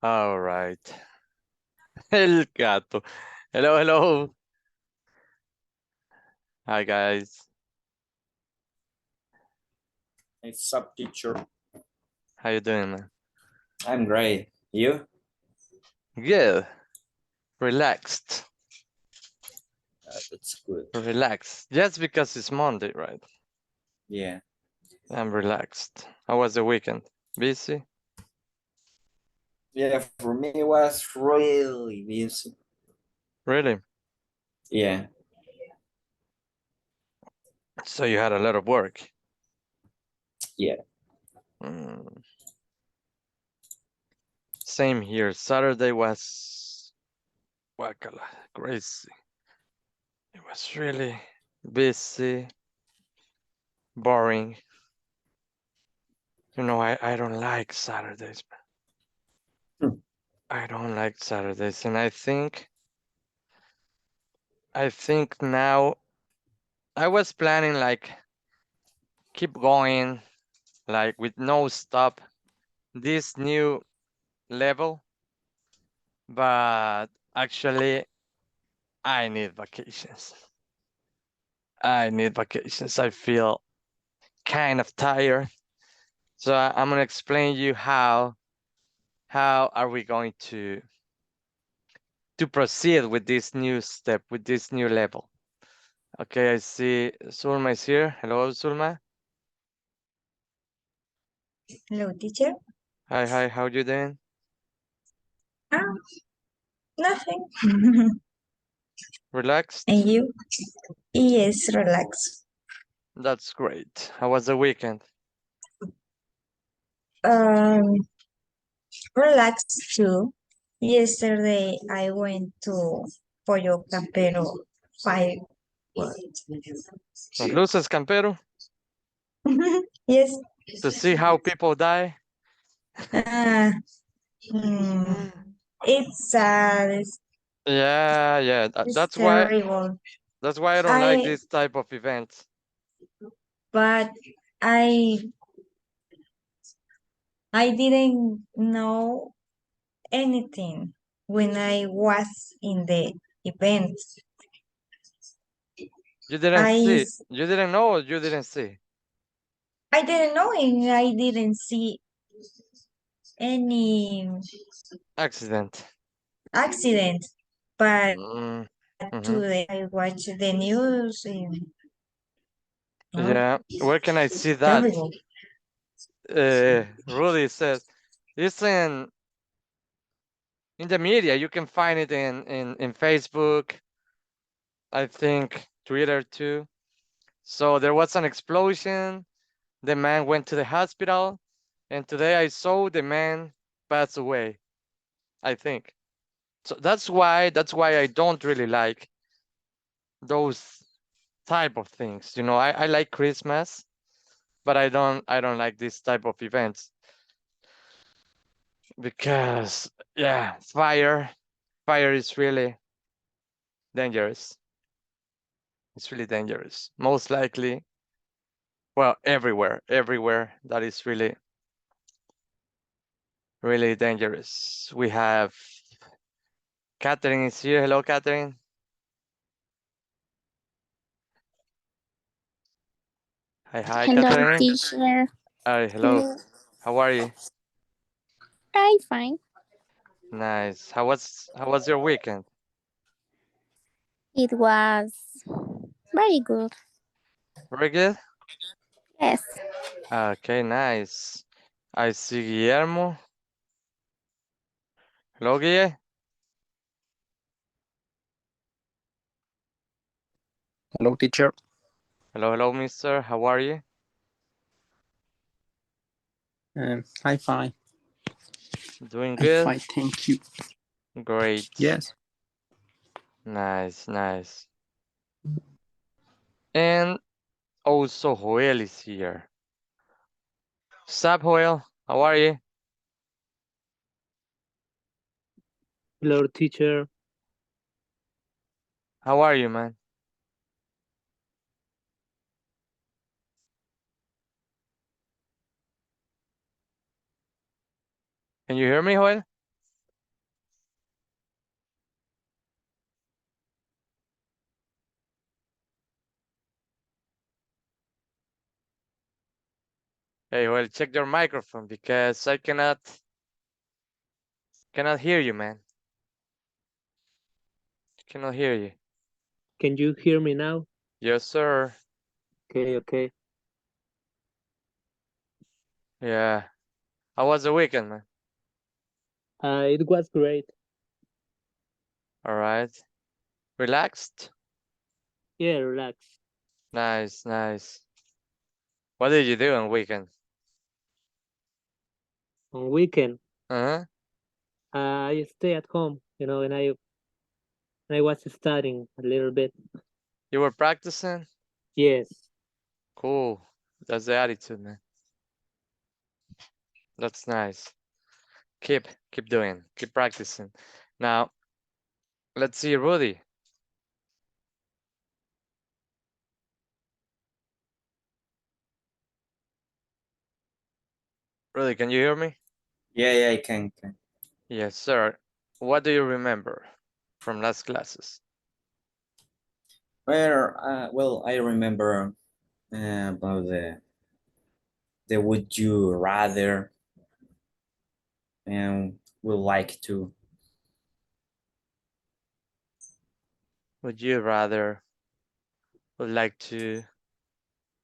All right. El gato. Hello, hello. Hi, guys. What's up, teacher? How you doing, man? I'm great. You? Good. Relaxed. That's good. Relaxed. Just because it's Monday, right? Yeah. I'm relaxed. How was the weekend? Busy? Yeah, for me it was really busy. Really? Yeah. So you had a lot of work. Yeah. Mm. Same here. Saturday was wakala, crazy. It was really busy, boring. You know, I don't like Saturdays. Hmm. I don't like Saturdays, and I think now I was planning like keep going like with no stop this new level, but actually I need vacations. I need vacations. I feel kind of tired. So I'm gonna explain you how are we going to proceed with this new step, with this new level. Okay, I see Sulma is here. Hello, Sulma. Hello, teacher. Hi, how you doing? Ah, nothing. Relaxed? And you? Yes, relax. That's great. How was the weekend? Um, relax too. Yesterday I went to Pollo Campero 5. Las luces, Campero? Yes. To see how people die? Ah, mm, it's sad. Yeah, It's terrible. that's why I don't like I this type of events. but I I didn't know anything when I was in the event. You didn't I see. You didn't know or you didn't see? I didn't know and I didn't see any Accident. accident. But Mm-hmm. today I watched the news and oh, Yeah. Where can I see that? terrible. Rudy says it's in the media. You can find it in Facebook. I think Twitter too. So there was an explosion. The man went to the hospital, and today I saw the man pass away. I think so. That's why I don't really like those type of things. You know, I like Christmas, but I don't like this type of events because yeah, fire is really dangerous. It's really dangerous. Most likely, well, everywhere that is really dangerous. We have Catherine is here. Hello, Catherine. Hi, Hello, Catherine. teacher. Hi, hello. Hello. How are you? I'm fine. Nice. How was your weekend? It was very good. Very good. Yes. Okay, nice. I see Guillermo. Hello, Guille. Hello, teacher. Hello, Mister. How are you? I'm fine. Doing I'm good. fine. Thank you. Great. Yes. Nice. And also Joel is here. Sup, Joel? How are you? Hello, teacher. How are you, man? Can you hear me, Joel? Hey, well, check your microphone because I cannot hear you, man. Cannot hear you. Can you hear me now? Yes, sir. Okay. Yeah. How was the weekend, man? It was great. All right. Relaxed? Yeah, relax. Nice, nice. What did you do on weekend? On weekend, Uh-huh. I stay at home, and I was studying a little bit. You were practicing? Yes. Cool. That's the attitude, man. That's nice. Keep doing. Keep practicing. Now, let's see, Rudy. Rudy, can you hear me? Yeah, I can. Yes, sir. What do you remember from last classes? Well, I remember about the would you rather, and would like to. Would you rather, would like to?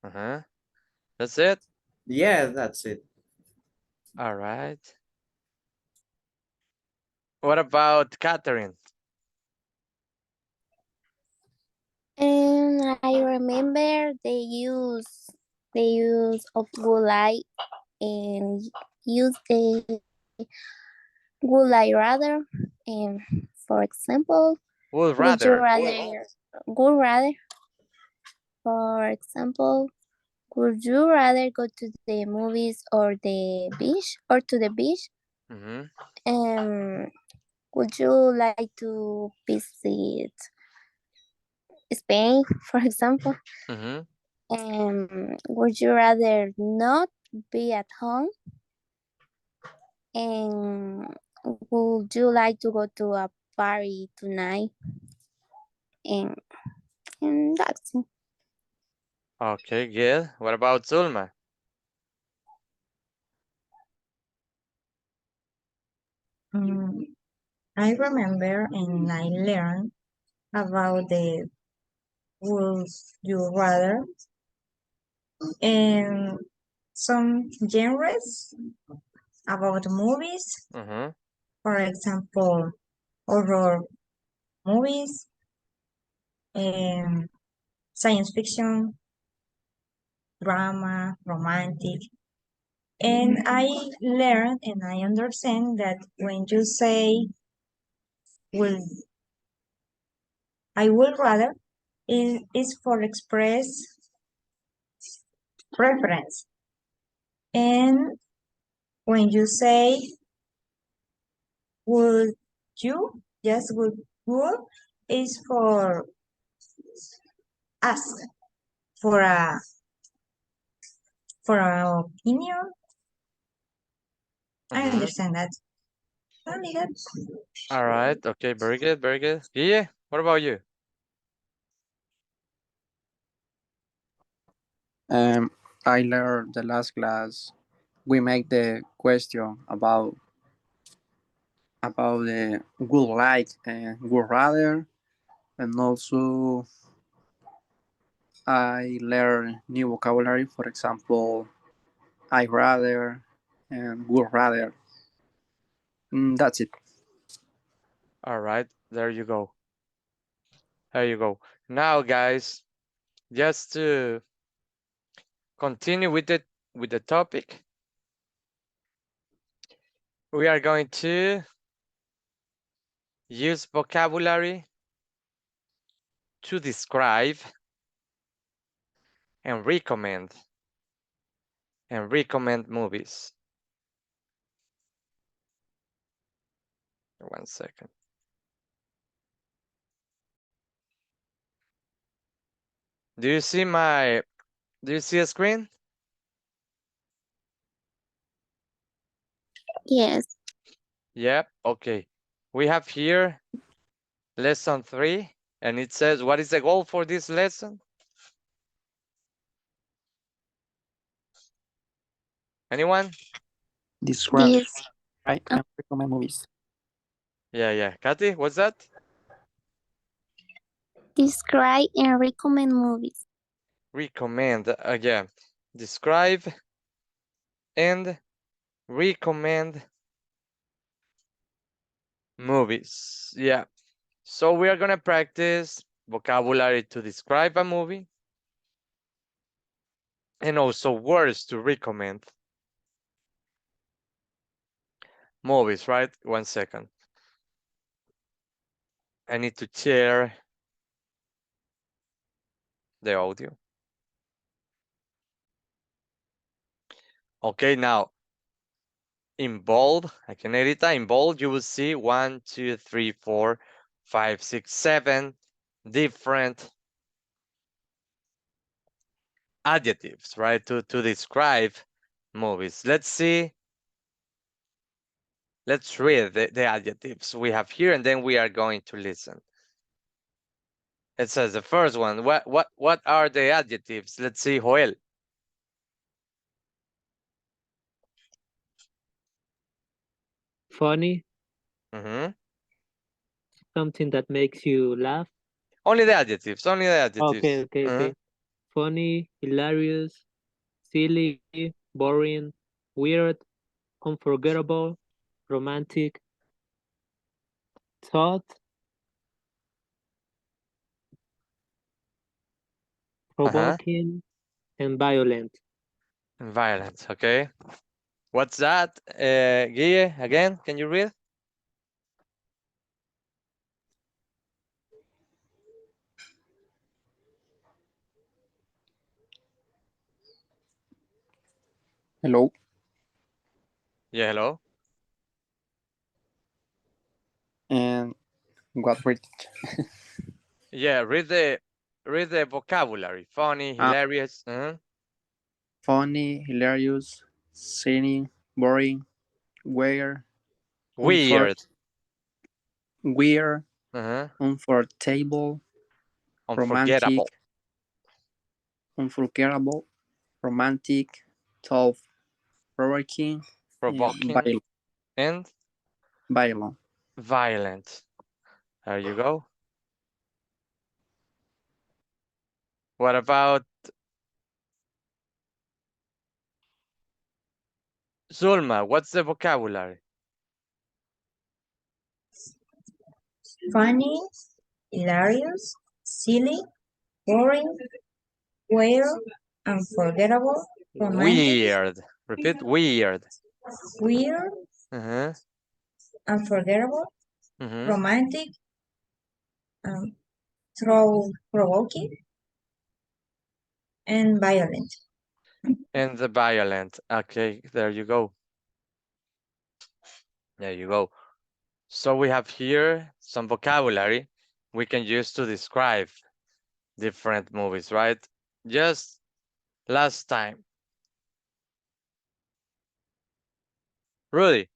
Uh-huh. That's it? Yeah, that's it. All right. What about Catherine? And I remember the use of would I and use the would I rather. And for example, Would would you rather. rather would rather for example, would you rather go to the movies or the beach or to the beach? Mm-hmm. Would you like to visit Spain, for example? Mm-hmm. Would you rather not be at home? And would you like to go to a party tonight? And, and that's it. Okay, good. What about Zulma? Mm, I remember and I learned about the would you rather and some genres about movies, Mm-hmm. for example, horror movies and science fiction, drama, romantic. And I learned and I understand that when you say will I would rather is for express preference. And when you say would you, yes, would is for ask for a for an opinion. I Mm-hmm. understand that. Only that. All right. Okay, very good, very good. Yeah. What about you? I learned the last class. We make the question about the would like and would rather, and also I learn new vocabulary. For example, I rather and would rather. That's it. All right. There you go. There you go. Now, guys, just to continue with the topic, we are going to use vocabulary to describe and recommend movies. 1 second. Do you see a screen? Yes. Yep. Okay. We have here lesson 3, and it says, what is the goal for this lesson? Anyone? Describe This and recommend movies. Yeah. Kathy, what's that? describe and recommend movies. Recommend. Yeah. Describe and recommend movies. Yeah. So we are gonna practice vocabulary to describe a movie and also words to recommend movies, right? 1 second. I need to share the audio. Okay, now in bold, I can edit that. In bold, you will see 1, 2, 3, 4, 5, 6, 7 different adjectives, right? To describe movies. Let's see. Let's read the adjectives we have here, and then we are going to listen. It says the first one. What are the adjectives? Let's see, Joel. Funny, something that makes you laugh. Only the adjectives. Only the adjectives. Okay. Funny, hilarious, silly, boring, weird, unforgettable, romantic, thought, provoking, and violent. Violence. Okay. What's that? Guille, again, can you read? Hello. Yeah, hello. And what read it? Yeah, read the vocabulary. Funny, hilarious. Funny, hilarious, silly, boring, weird, Weird. weird, comfortable, Unforgettable. unforgettable, romantic, tough, provoking, Provoking. And violent. violent. There you go. What about Zulma? What's the vocabulary? Funny, hilarious, silly, boring, weird, unforgettable, romantic, Weird. Repeat, weird. weird, unforgettable, romantic, thought-provoking, and violent. And the violent. Okay, there you go. There you go. So we have here some vocabulary we can use to describe different movies, right? Just last time. Rudy.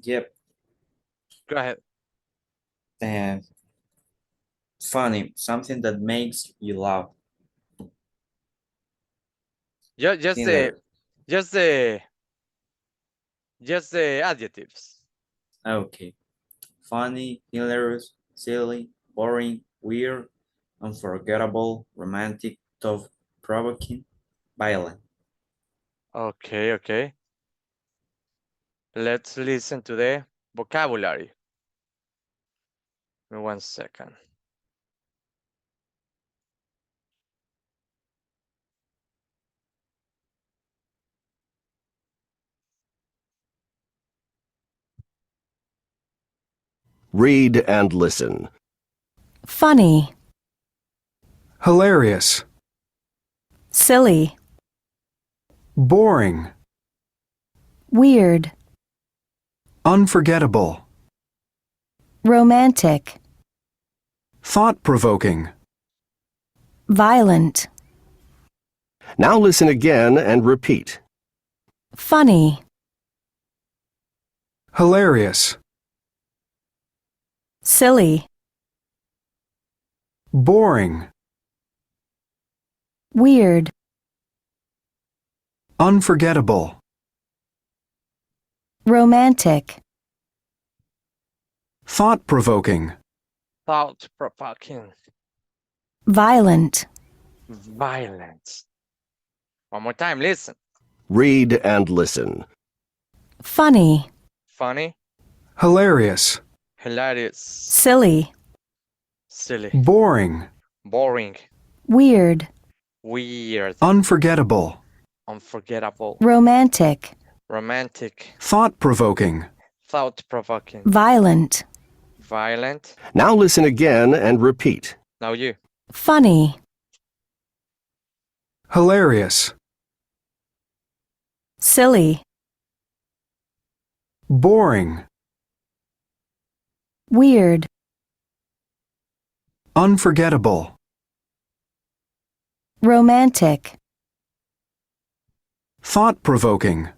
Yep. Go ahead. And funny, something that makes you laugh. Just the adjectives. Okay. Funny, hilarious, silly, boring, weird, unforgettable, romantic, tough, provoking, violent. Okay. Let's listen to the vocabulary. Give me 1 second. Read and listen. Funny, hilarious, silly, boring, weird, unforgettable, romantic, thought-provoking. violent, Now listen again and repeat. funny, Hilarious, silly, boring, Weird. Unforgettable. Romantic. Thought-provoking. Thought-provoking. Violent. Violent. One more time, listen. Read and listen. Funny. Funny. Hilarious. Hilarious. Silly. Silly. Boring. Boring. Weird. Weird. Unforgettable. Unforgettable. Romantic. Romantic. Thought-provoking. Thought-provoking. Violent. Violent. Now listen again and repeat. Now you. Funny. Hilarious. Silly. Boring. Weird. Unforgettable. Romantic. Thought-provoking.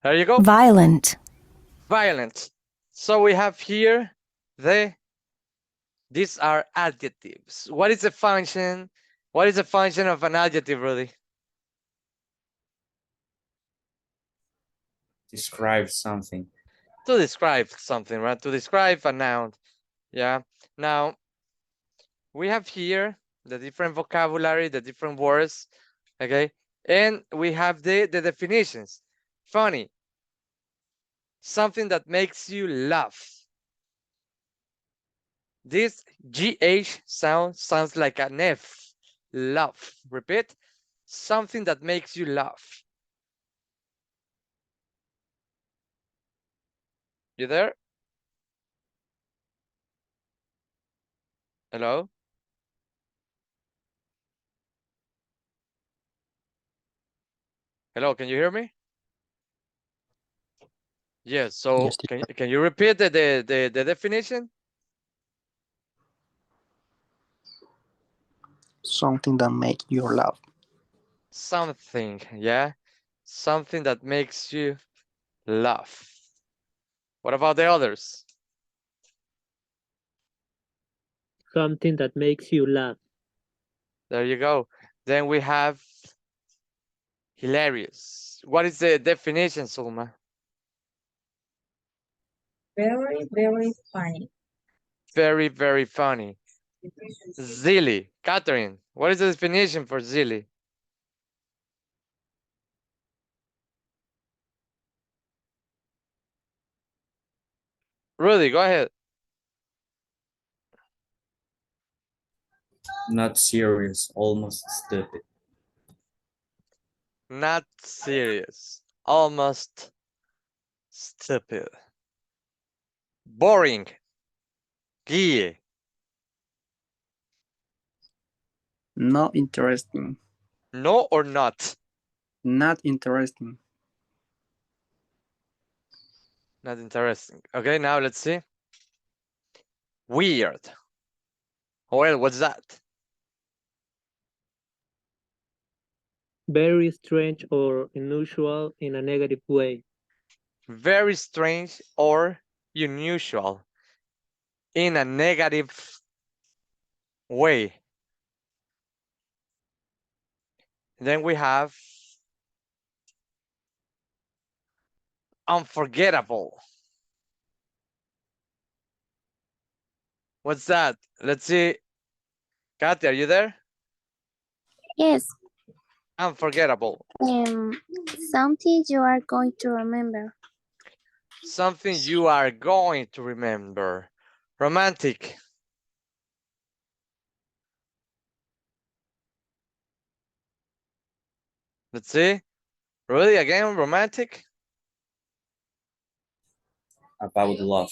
There you go. Violent. Violent. So we have here these are adjectives. What is the function? What is the function of an adjective, Rudy? Describe something. To describe something, right? To describe a noun. Yeah. Now, we have here the different vocabulary, the different words, okay? And we have the definitions. Funny. Something that makes you laugh. This GH sound sounds like an F. Laugh. Repeat. Something that makes you laugh. You there? Hello? Hello, can you hear me? Yes, so Yes, can you repeat the definition? something that makes you laugh. Something, yeah? Something that makes you laugh. What about the others? Something that makes you laugh. There you go. Then we have hilarious. What is the definition, Sulma? Very, very funny. Very, very funny. Silly. Catherine, what is the definition for silly? Rudy, go ahead. Not serious, almost stupid. Not serious. Almost stupid. Boring. Guille. Not interesting. No or not? Not interesting. Not interesting. Okay, now let's see. Weird. Well, what's that? Very strange or unusual in a negative way. Very strange or unusual in a negative way. Then we have unforgettable. What's that? Let's see. Kathy, are you there? Yes. Unforgettable. Something you are going to remember. Something you are going to remember. Romantic. Let's see. Really, again, romantic? About love.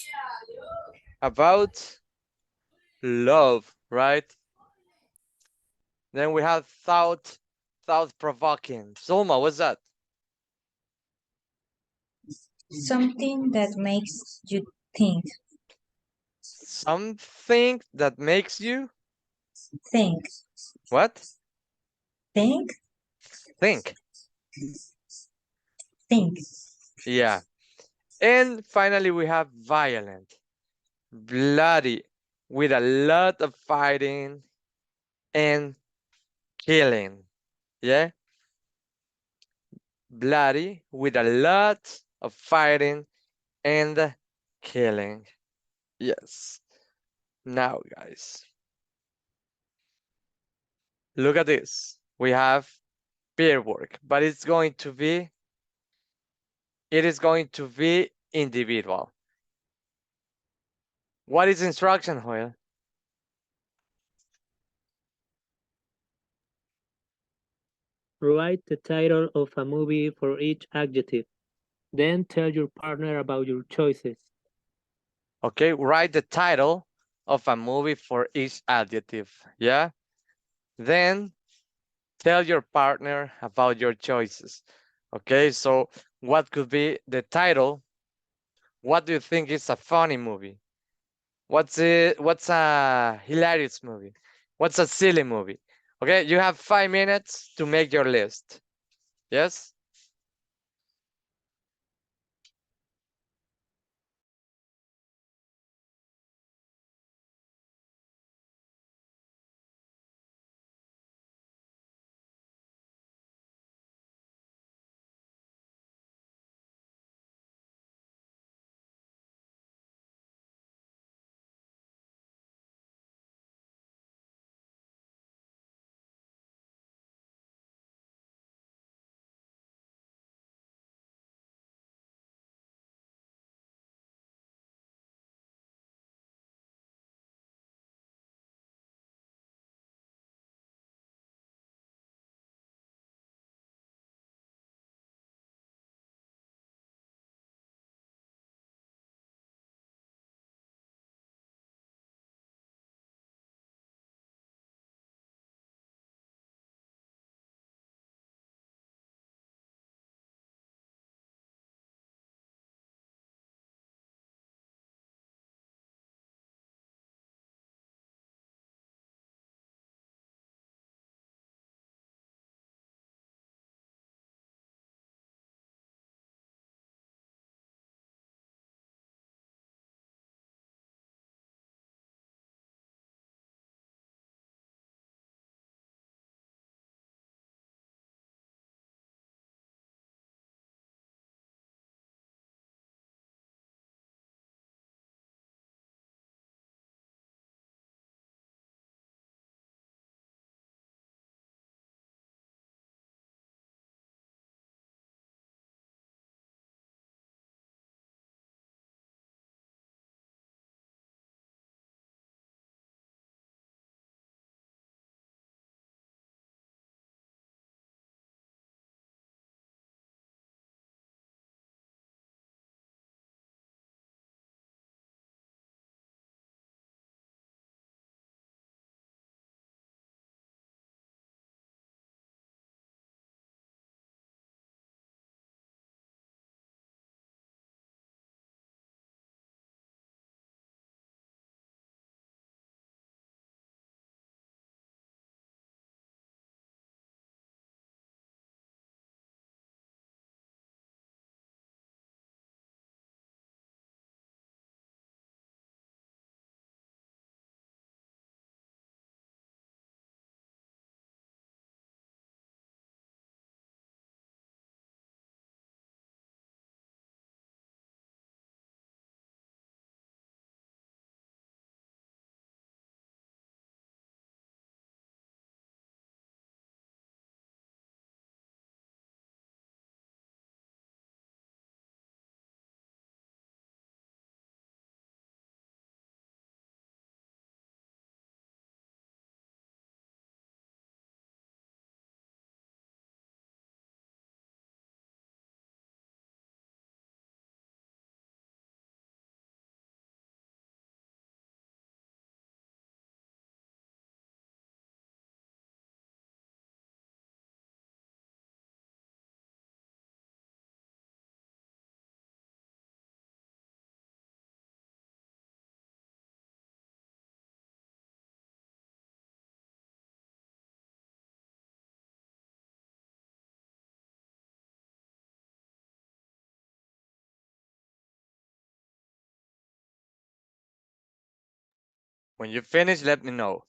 About love, right? Then we have thought-provoking. Zulma, what's that? Something that makes you think. Something that makes you Think. what? Think. Think. Think. Yeah. And finally, we have violent, bloody, with a lot of fighting and killing. Yeah, bloody with a lot of fighting and killing. Yes. Now, guys, look at this. We have peer work, but it is going to be individual. What is instruction, Joel? Write the title of a movie for each adjective. Then tell your partner about your choices. Okay, write the title of a movie for each adjective. Yeah. Then tell your partner about your choices. Okay, so what could be the title? What do you think is a funny movie? What's a hilarious movie? What's a silly movie? Okay, you have 5 minutes to make your list. Yes? When you finish, let me know.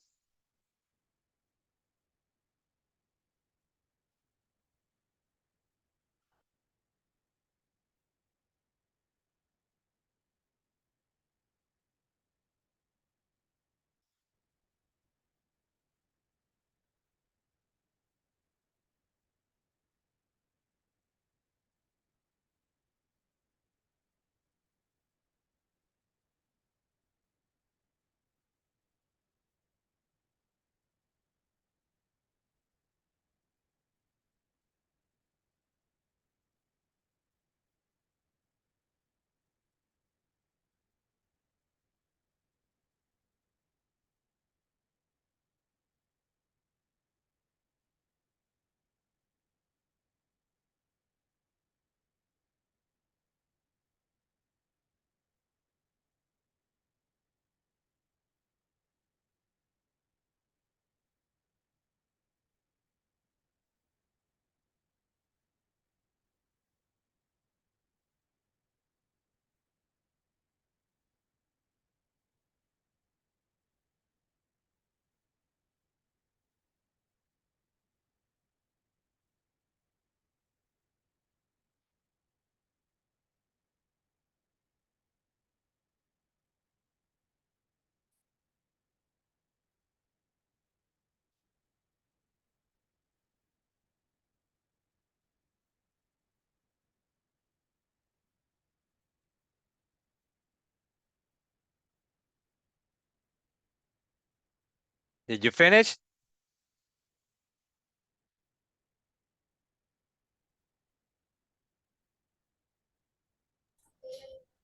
Did you finish?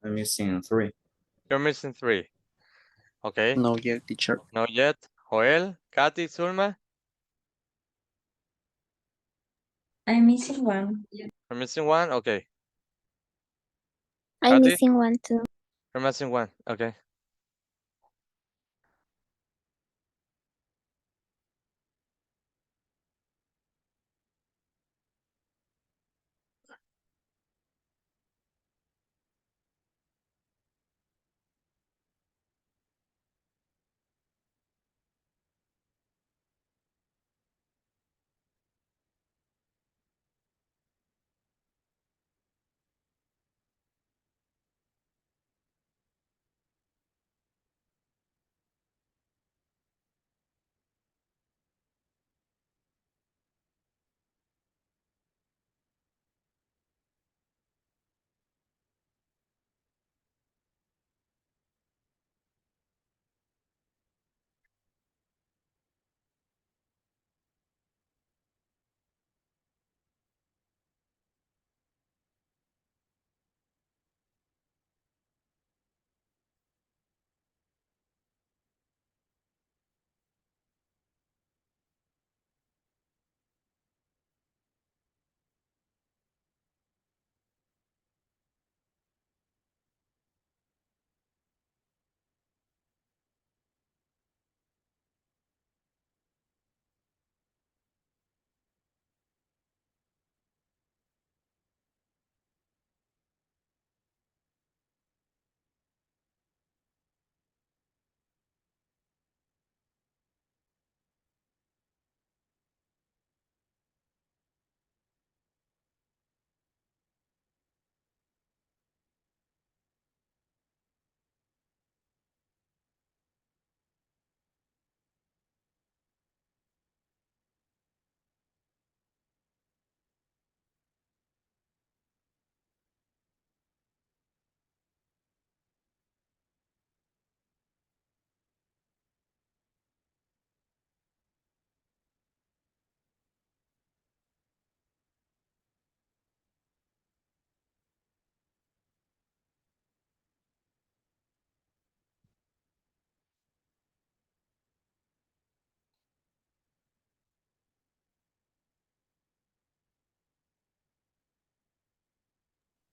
I'm missing 3. You're missing 3. Okay. No yet, teacher. Not yet. Joel, Katy, Zulma, I'm missing one. you're missing 1. Okay. I'm Katy, missing one too. you're missing 1. Okay.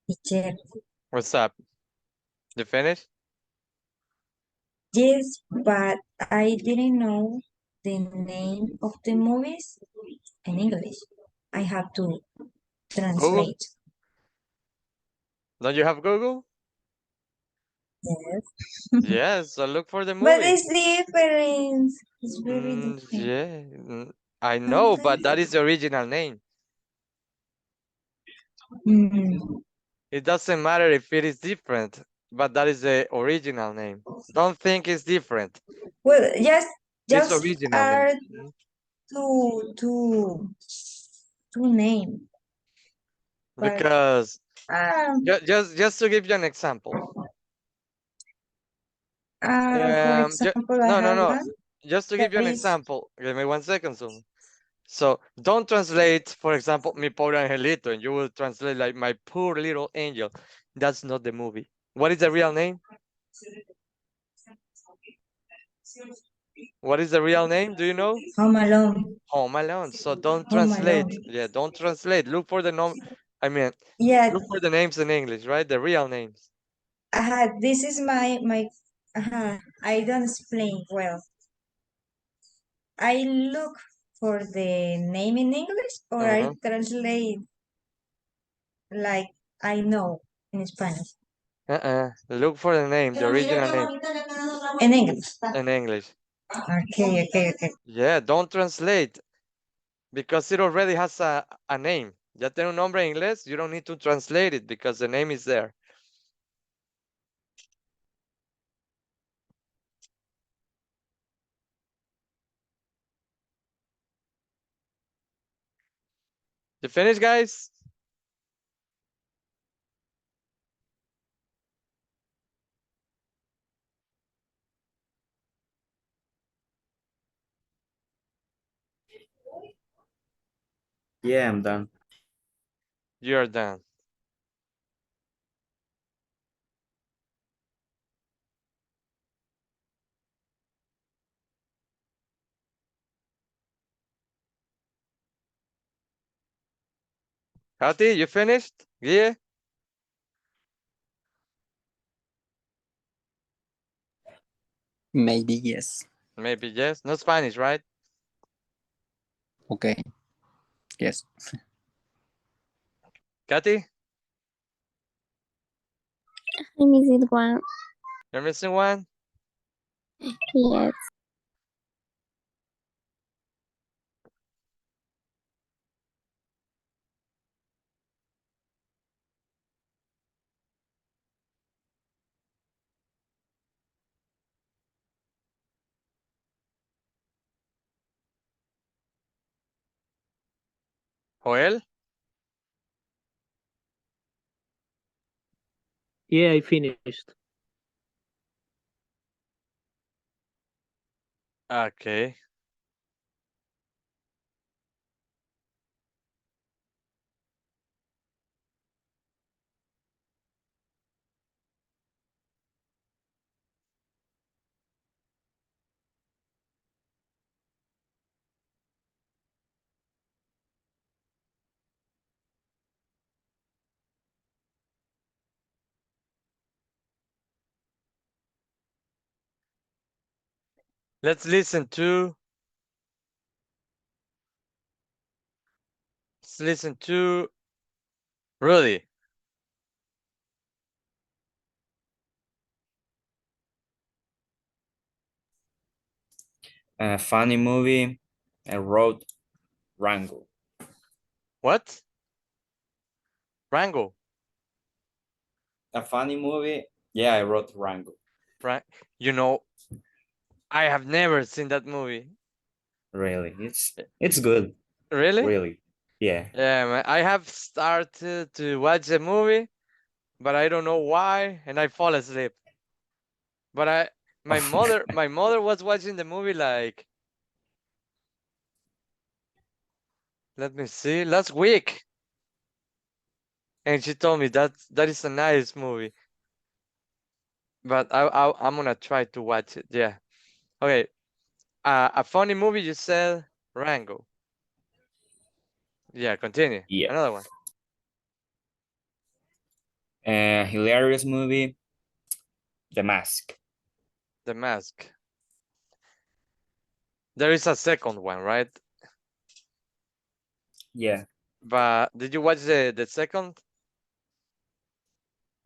Teacher. What's up? You finished? Yes, but I didn't know the name of the movies in English. I have to Google? translate. Don't you have Google? Yes. Yes, so look for the But movie. it's different. It's very different. Yeah, I know, but Sometimes. that is the original name. Mm, It doesn't matter if it is different, but that is the original name. Don't think it's different. well, It's just original name. are to name, but Because um, just to give you an example. for Ju example, I no, no, have no. one Just to that give you an is example. Give me 1 second, Zoom. So don't translate, for example, Mi Pobre Angelito, and you will translate like My Poor Little Angel. That's not the movie. What is the real name? What is the real name? Do you know? Home Alone. Home Alone. So don't Home translate. Alone. Yeah, don't translate. Look for the I mean, Yeah, look for the names in English, right? The real names. this is my. I don't explain well. I look for the name in English, or I Uh-huh. translate like I know in Spanish. Look for the name, the original name In English. in English. Okay. Yeah, don't translate because it already has a name. Ya tiene un nombre en inglés, you don't need to translate it because the name is there. You finished, guys? Yeah, I'm done. You're done. Hati, you finished? Yeah. Maybe yes. Maybe yes. No Spanish, right? Okay. Yes. Katy, I missed one. you're missing one. Yes. Joel. Yeah, I finished. Okay. Let's listen to. Let's listen to Rudy. A funny movie. I wrote Rango. What? Rango. A funny movie. Yeah, I wrote Rango. Right. You know, I have never seen that movie. Really, it's good. Really? Really, yeah. Yeah, man. I have started to watch the movie, but I don't know why, and I fall asleep. But my mother was watching the movie like, let me see, last week, and she told me that is a nice movie. But I'm gonna try to watch it. Yeah. Okay. A funny movie. You said Rango. Yeah. Continue. Yeah. Another one. A hilarious movie. The Mask. The Mask. There is a second one, right? Yeah. But did you watch the second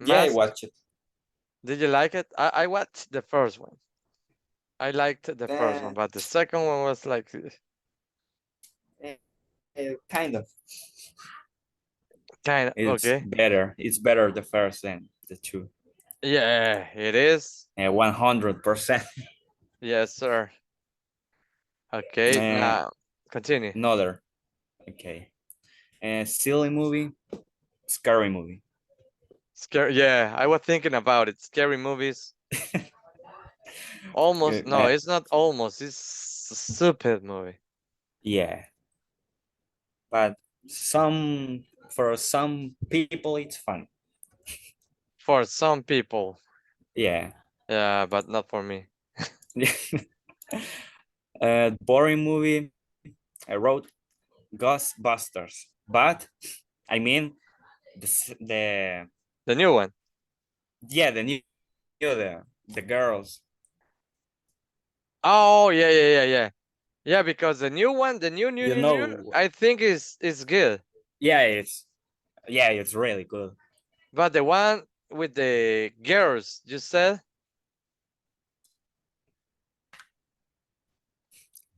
Yeah, I Mask? watched it. Did you like it? I watched the first one. I liked the first one, but the second one was like, Kind of. kind of It's okay. better. It's better the first than the two. Yeah, it is. 100%. Yes, sir. Okay, now continue. Another. Okay. Silly movie. Scary movie. Scary. Yeah, I was thinking about it. Scary movies. Almost. No, it's not almost. It's a stupid movie. Yeah. But for some people it's fun. For some people. Yeah. Yeah, but not for me. Boring movie. I wrote Ghostbusters, but I mean the The new one. yeah, the girls. Oh yeah. Yeah, because the new one, the new, You know. I think is good. Yeah, it's really good. But the one with the girls, you said?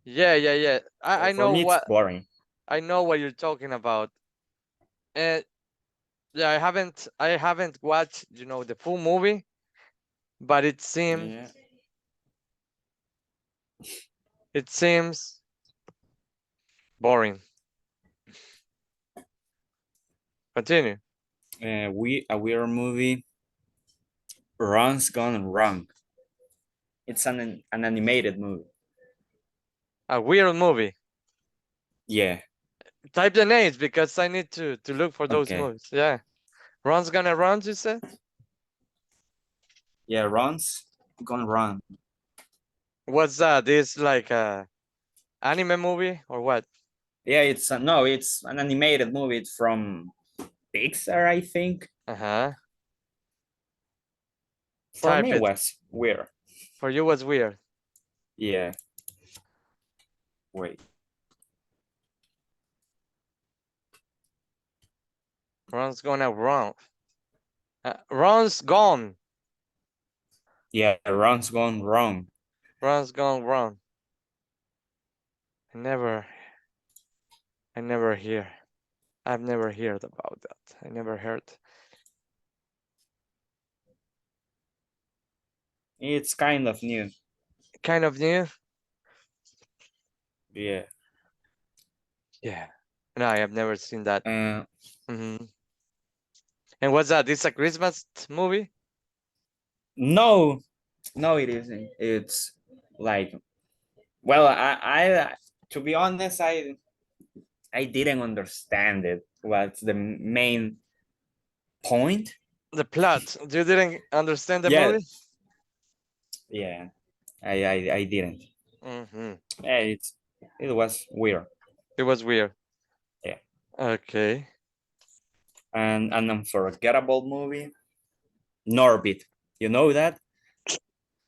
Yeah. I For know me, it's what boring. I know what you're talking about. And yeah, I haven't watched, the full movie, but Yeah. it seems boring. Continue. A weird movie. Ron's Gone Wrong. It's an animated movie. A weird movie. Yeah. Type the names because I need to look for those Okay. movies. Yeah. Ron's gonna run, you said? Yeah, Ron's gonna run. What's that? This like a anime movie or what? Yeah, it's no, it's an animated movie. It's from Pixar, I think. Uh-huh. For Type me, it it. was weird. For you was weird. Yeah. Wait. Ron's gonna run. Ron's gone. Yeah, Ron's gone wrong. Ron's gone wrong. I never hear. I've never heard about that. I never heard. It's kind of new. Kind of new. Yeah. Yeah. No, I have never seen that. Uh, And what's that? This a Christmas movie? no, no, it isn't. It's like, well, I to be honest, I didn't understand it. What's the main point? The plot. You didn't understand the Yeah. movie? Yeah, I didn't. Yeah, it was weird. It was weird. Yeah. Okay. And an unforgettable movie, Norbit. You know that?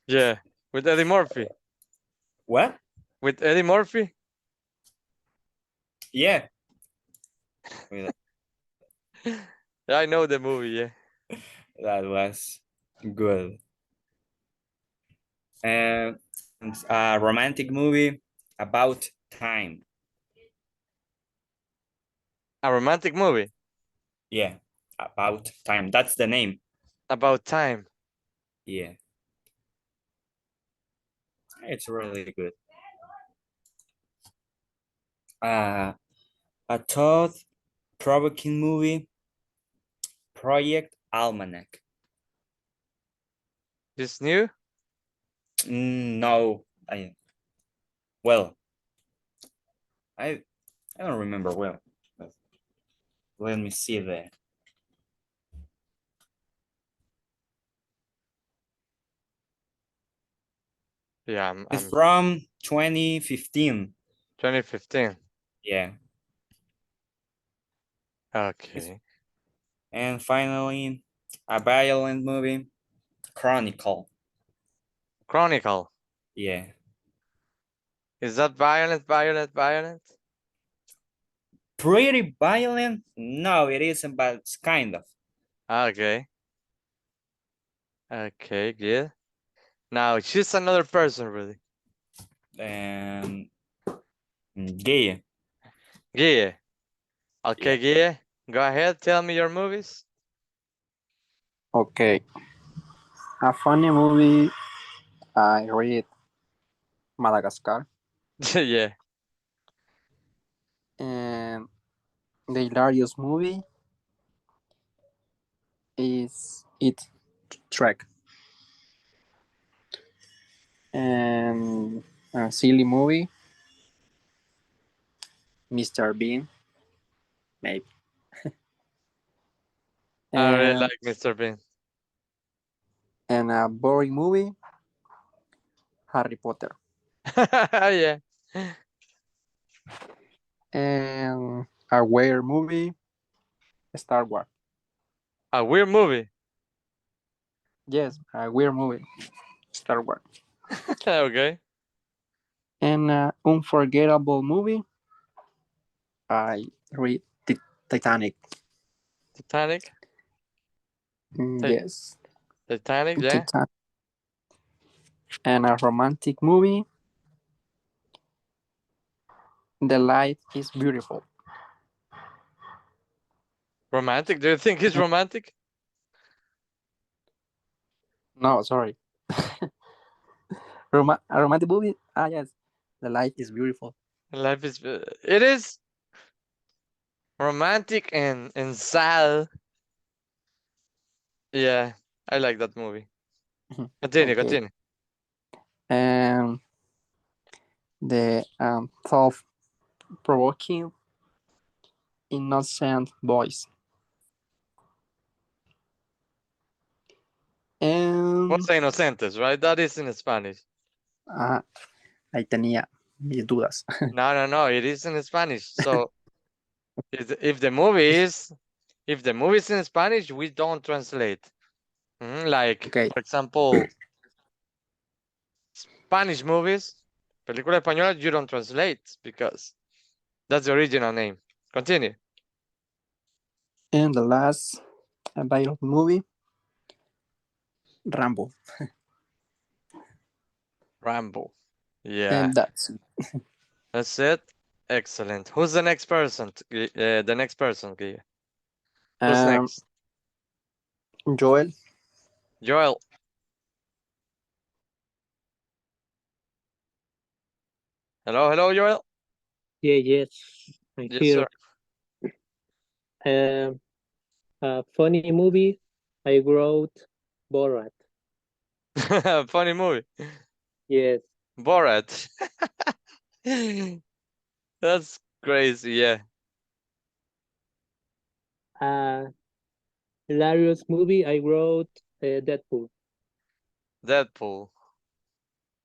Yeah. With Eddie Murphy. What? With Eddie Murphy? Yeah. Yeah, I know the movie, yeah. That was good. And a romantic movie about time. A romantic movie? Yeah, about time. That's the name. About time. Yeah. It's really good. A thought-provoking movie, Project Almanac. This new? No, I don't remember well. But let me see there. Yeah, It's from 2015. 2015. Yeah. Okay. And finally, a violent movie, Chronicle. Chronicle. Yeah. Is that violent? Pretty violent? No, it isn't, but it's kind of. Okay. Okay, good. Now choose another person, really. And gay. Guille. Okay, Guille. Go ahead, tell me your movies. Okay. A funny movie, I read Madagascar. Yeah. And the hilarious movie is It Trek. And a silly movie, Mr. Bean, maybe. I really and, like Mr. Bean. and a boring movie, Harry Potter. Yeah. And a weird movie, Star Wars. A weird movie. Yes, a weird movie, Star Wars. Okay. And an unforgettable movie, I read Titanic. Titanic. Yes. Titanic, yeah. Titanic. And a romantic movie, The Light is Beautiful. Romantic? Do you think he's romantic? No, sorry. A romantic movie? Ah, yes. The Light is Beautiful. Life is. It is romantic and sad. Yeah, I like that movie. Continue, Okay. continue. And the thought-provoking innocent voice. And What's inocentes, right? That is in Spanish. ahí tenía mis dudas. No, it is in Spanish. So if the movie is in Spanish, we don't translate. Like, Okay. for example, Spanish movies, película española, you don't translate because that's the original name. Continue. And the last available movie, Rambo. Rambo. Yeah, And that's it. that's it. Excellent. Who's the next person? The next person, Guille. Who's next? Joel. Joel. Hello, Joel. Yes, I'm Yes, here. sir. A funny movie, I wrote Borat. Funny movie. Yes. Borat. That's crazy, yeah. Hilarious movie, I wrote Deadpool. Deadpool.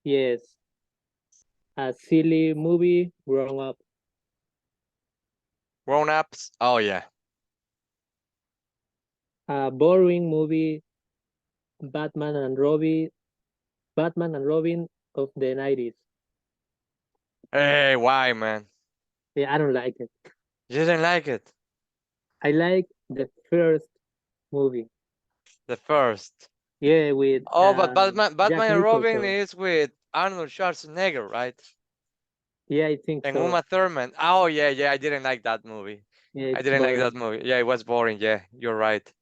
Yes. A silly movie, Grown Up. Grown ups. Oh yeah. A boring movie, Batman and Robin of the 90s. Hey, why, man? Yeah, I don't like it. You didn't like it? I like the first movie. The first. Yeah, with Oh, but Jack Batman and Robin Nicholson. is with Arnold Schwarzenegger, right? Yeah, I think And so. Uma Thurman. Oh yeah, I didn't like that movie. Yeah, I it's didn't like boring. that movie. Yeah, it was boring. Yeah, you're right.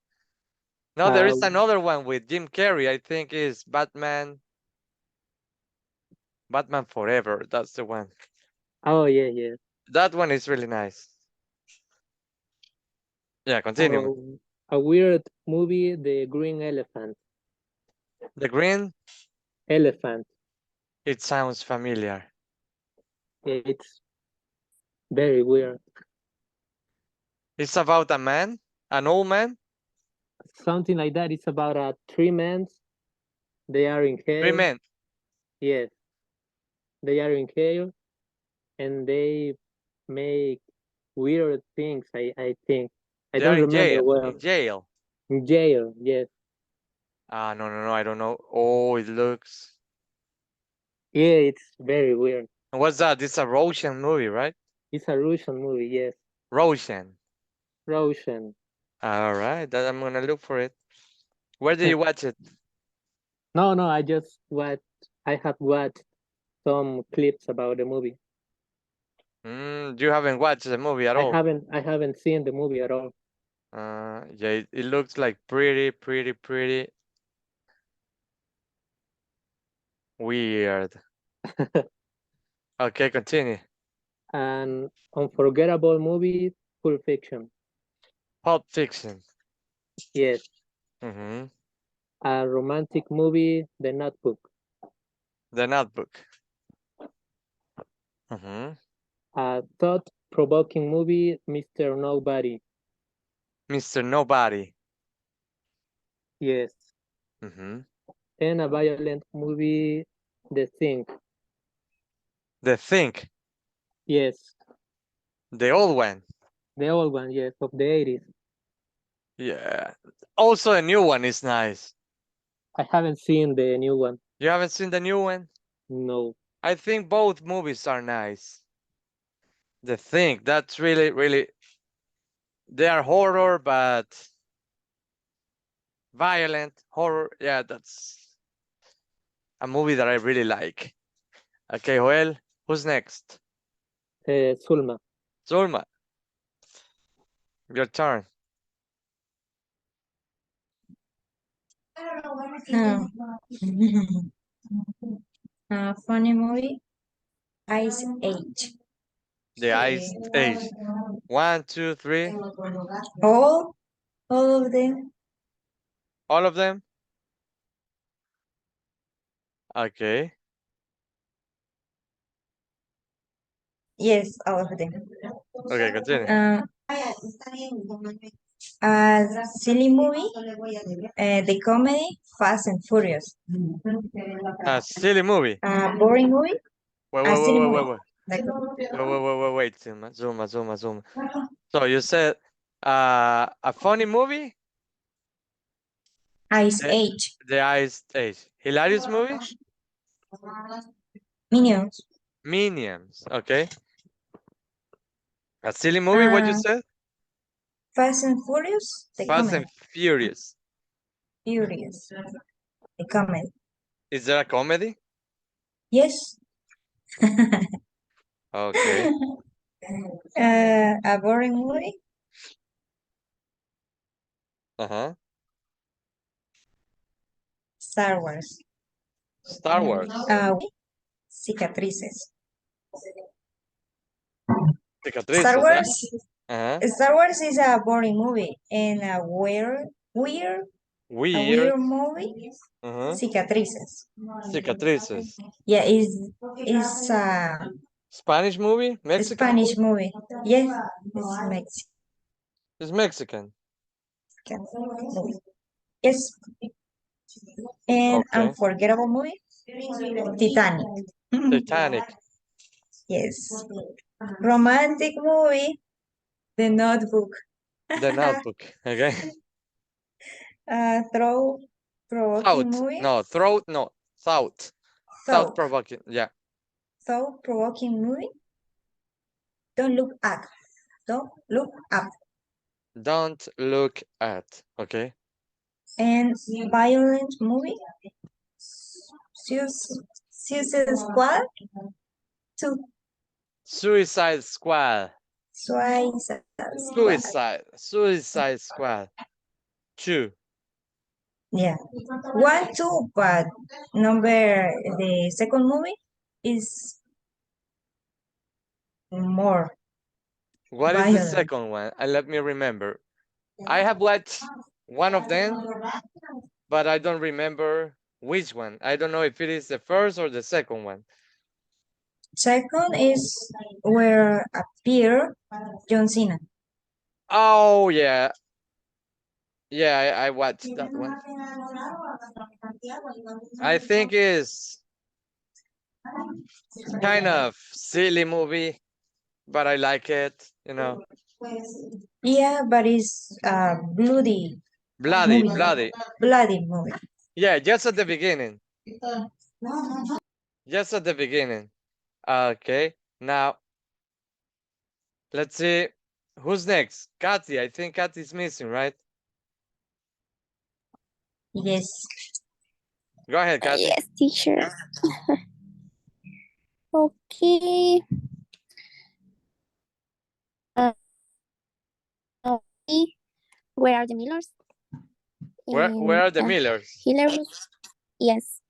No, there is another one with Jim Carrey. I think is Batman Forever. That's the one. Oh yeah. That one is really nice. Yeah, continue. A weird movie, The Green Elephant. The Green. Elephant. It sounds familiar. It's very weird. It's about a man, an old man. Something like that. It's about three men. They are in hell. 3 men. Yes. They are in hell and they make weird things, I think. I They don't are in remember jail. well. In jail. In jail, yes. No, I don't know. Oh, it looks. Yeah, it's very weird. And what's that? It's a Russian movie, right? It's a Russian movie, yes. Russian. Russian. All right, that I'm gonna look for it. Where did you watch it? No, I have watched some clips about the movie. You haven't watched the movie at all. I haven't seen the movie at all. Yeah, it looks like pretty weird. Okay, continue. An unforgettable movie, Pulp Fiction. Pulp Fiction. Yes. Mm-hmm. A romantic movie, The Notebook. The Notebook. Mm-hmm. A thought-provoking movie, Mr. Nobody. Mr. Nobody. Yes. Mm-hmm. And a violent movie, The Thing. The Thing. Yes. The old one. The old one, yes, of the 80s. Yeah. Also, a new one is nice. I haven't seen the new one. You haven't seen the new one? No. I think both movies are nice. The Thing, that's really. They are horror, but violent horror. Yeah, that's a movie that I really like. Okay, Joel, who's next? Zulma. Zulma, your turn. Funny movie, Ice Age. The Ice Age. 1, 2, 3. All of them. All of them? Okay. Yes, all of them. Okay, continue. Silly movie, the comedy, Fast and Furious. A silly movie. Boring movie, Wait, a wait, silly wait, wait, movie. wait, wait. Like, Wait. Zoom. So you said a funny movie? Ice The, Age, the Ice Age. Hilarious movie? Minions, Minions. Okay. A silly movie, what you said? Fast and Furious, the Fast comedy, and Furious. Furious, the comedy. Is there a comedy? Yes. Okay. A boring movie, Uh-huh. Star Wars. Star Wars. Cicatrices. Cicatrices, Star eh? Wars. Uh-huh. Star Wars is a boring movie and a weird Weird. movie. Uh-huh. Cicatrices. Cicatrices. Yeah, is a Spanish movie? Mexican Spanish movie. Yes, it's Mexican It's Mexican. movie. Yes, and Okay. unforgettable movie. Titanic. Titanic. Yes. Romantic movie. The Notebook. The Notebook. Okay. Throw provoking Thought. movie. No, throat. No. Thought. Thought provoking. Yeah. Thought provoking movie. Don't look up. Don't look up. Don't look at. Okay. And violent movie. Suicide Squad. Two. Suicide Squad. Suicide Squad. Suicide Squad. 2. Yeah. 1, 2, but the second movie is more What is the violent. second one? Let me remember. I have watched one of them, but I don't remember which one. I don't know if it is the first or the second one. Second is where appear John Cena. Oh, yeah. Yeah, I watched that one. I think it's kind of silly movie, but I like it, you know. Yeah, but it's bloody Bloody, movie. bloody. Bloody movie. Yeah, just at the beginning. Just at the beginning. Okay, now let's see. Who's next? Kathy. I think Kathy's missing, right? Yes. Go ahead, Kathy. Yes, teacher. Okay. Okay. Where are the Millers? Where are the Millers? Hilarious. Yes.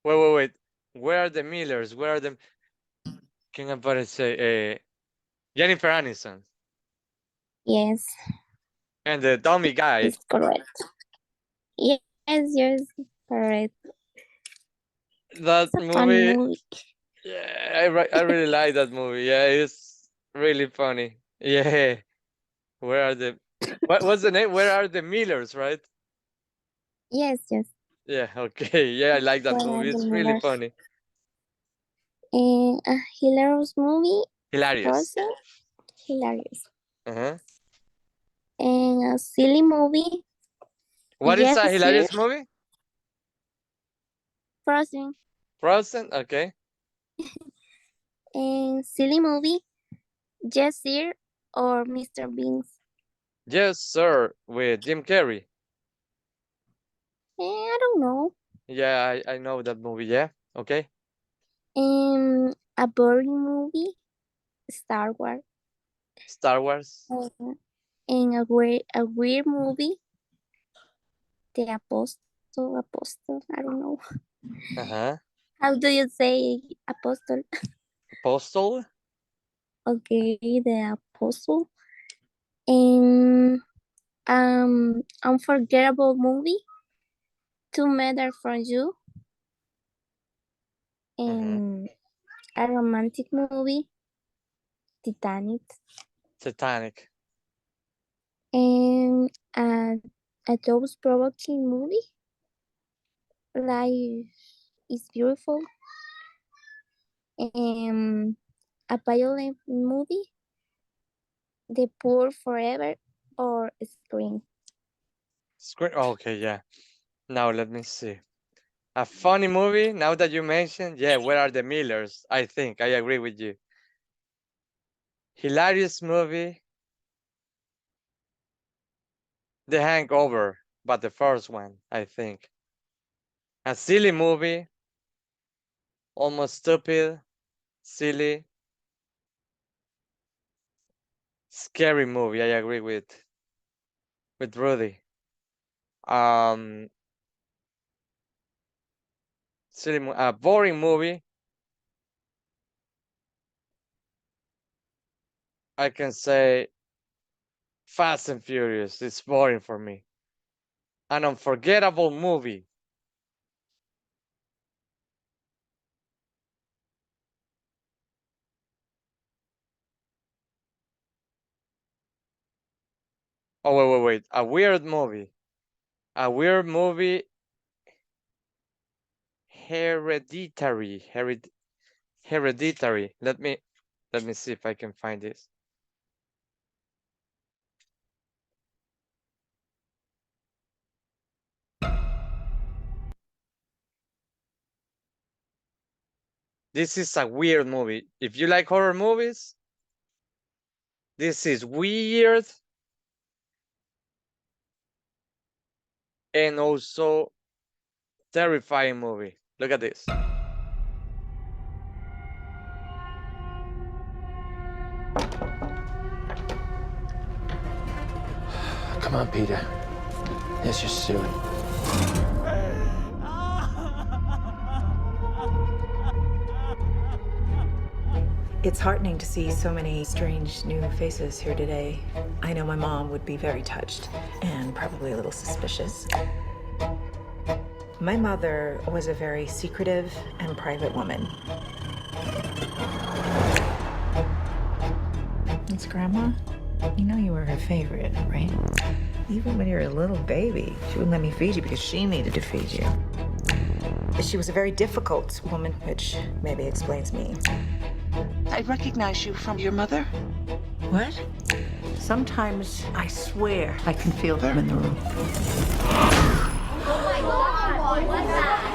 Wait. Where are the Millers? Where are the... Can I say? Jennifer Aniston. Yes. And the dummy guy. It's correct. Yes, correct. That It's a fun movie. movie. Yeah, I really like that movie. Yeah, it's really funny. Yeah. Where are the... What's the name? Where are the Millers, right? Yes. Yeah, okay. Yeah, I like that Where are movie. the It's really Millers? funny. And a hilarious movie. Hilarious. Frozen. Hilarious. Uh-huh. And a silly movie. What is a Yes, hilarious sir. movie? Frozen. Frozen? Okay. And silly movie. Yes, sir. Or Mr. Beans. Yes, sir. With Jim Carrey. I don't know. Yeah, I know that movie. Yeah. Okay. A boring movie. Star Wars. Star Wars. And a weird movie. The Apostle. I don't know. Uh-huh. How do you say apostle? Postal. Okay, the apostle. And unforgettable movie. 2 Meters from You. And a romantic movie. Titanic. Titanic. And a thought-provoking movie. Life is beautiful. A violent movie. The Poor Forever or Scream. Screen. Okay, yeah. Now let me see. A funny movie. Now that you mentioned, yeah. Where are the Millers? I think I agree with you. Hilarious movie. The Hangover, but the first one, I think. A silly movie. Almost stupid. Silly. Scary movie. I agree with Rudy. Silly. Boring movie. I can say Fast and Furious. It's boring for me. An unforgettable movie. Oh, wait. A weird movie. A weird movie. Hereditary. Hereditary. Let me see if I can find this. This is a weird movie. If you like horror movies, this is weird and also terrifying movie. Look at this. Come on, Peter. Let's just do it. It's heartening to see so many strange new faces here today. I know my mom would be very touched and probably a little suspicious. My mother was a very secretive and private woman. It's Grandma. You know you were her favorite, right? Even when you were a little baby, she wouldn't let me feed you because she needed to feed you. She was a very difficult woman, which maybe explains me. I recognize you from your mother. What? Sometimes I swear I can feel them in the room. Oh my God! What's that?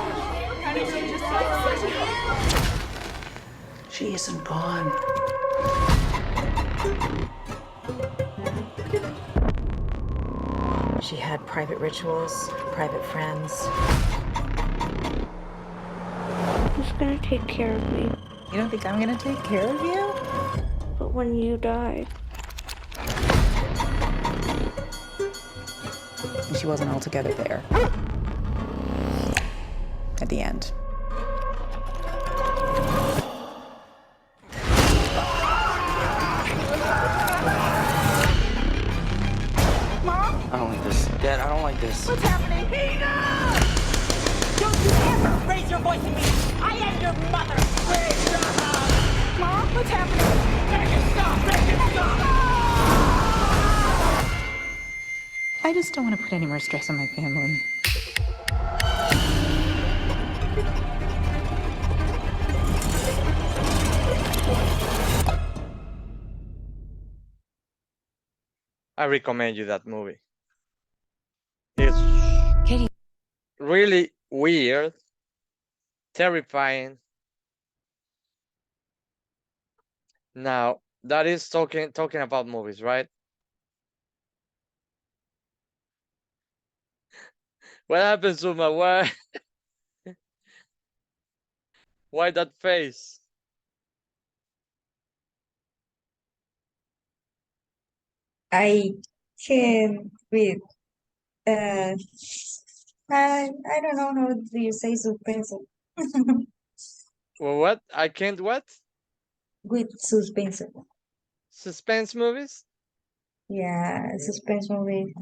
She isn't gone. She had private rituals, private friends. Who's gonna take care of me? You don't think I'm gonna take care of you? But when you die. She wasn't altogether there. At the end. I don't like this. Dad, I don't like this. What's happening? Peter! Don't you ever raise your voice at me! I am your mother! Please stop! Mom, what's happening? Make it stop! Make it stop! I just don't want to put any more stress on my family. I recommend you that movie. It's really weird, terrifying. Now that is talking about movies, right? What happened, Suma? Why that face? I can read. Uh, I don't know how do you say suspense. Well, what? I can't what? With suspense. Suspense movies? Yeah, suspense movie.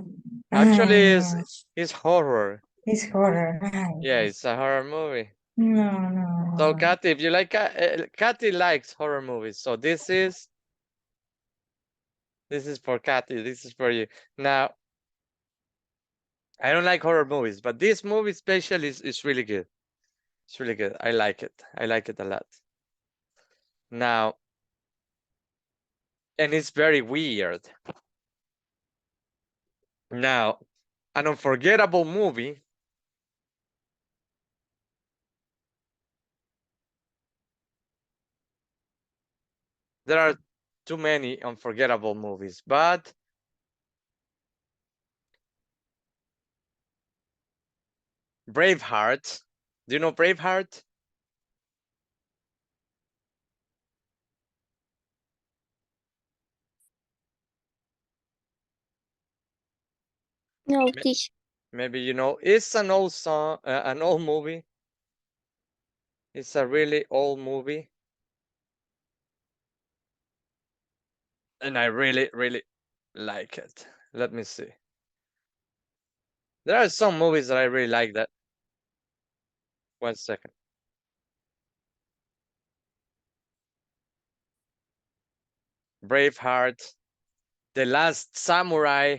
Actually, No, it's horror. it's horror. Yeah, it's a horror movie. No. So, Kathy, if you like, Kathy likes horror movies. So this is This is for Kathy. This is for you. Now, I don't like horror movies, but this movie especially is really good. It's really good. I like it. I like it a lot. Now, and it's very weird. Now, an unforgettable movie. There are too many unforgettable movies, but Braveheart. Do you know Braveheart? No, teacher. Maybe you know. It's an old song, an old movie. It's a really old movie. And I really, really like it. Let me see. There are some movies that I really like that. 1 second. Braveheart. The Last Samurai.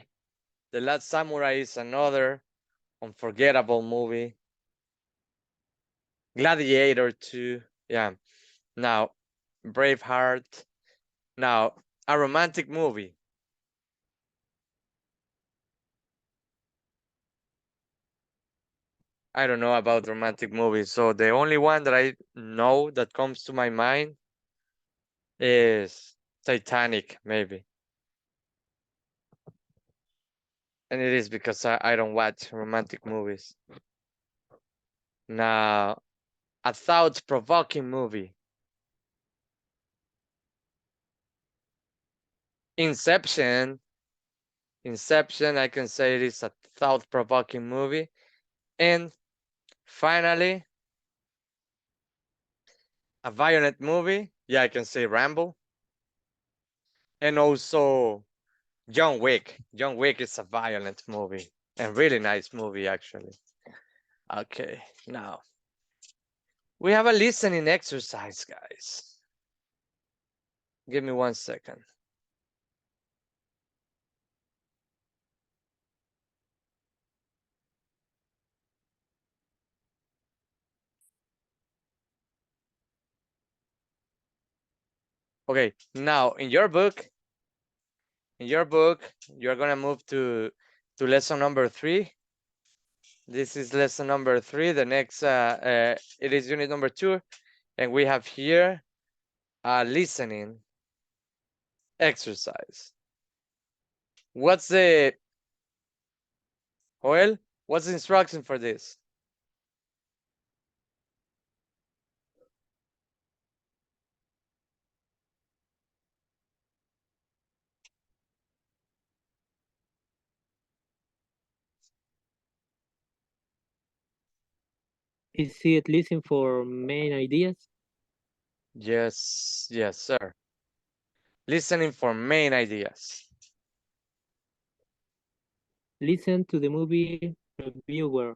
The Last Samurai is another unforgettable movie. Gladiator 2. Yeah. Now, Braveheart. Now, a romantic movie. I don't know about romantic movies, so the only one that I know that comes to my mind is Titanic, maybe. And it is because I don't watch romantic movies. Now, a thought-provoking movie. Inception. Inception, I can say it is a thought-provoking movie. And finally, a violent movie. Yeah, I can say Rambo. And also John Wick. John Wick is a violent movie and really nice movie, actually. Okay, now we have a listening exercise, guys. Give me 1 second. Okay, now in your book, you're gonna move to lesson number 3. This is lesson number 3. The next, it is unit number 2, and we have here a listening exercise. What's the Joel? What's the instruction for this? Is it listen for main ideas? Yes, yes, sir. Listening for main ideas. Listen to the movie reviewer.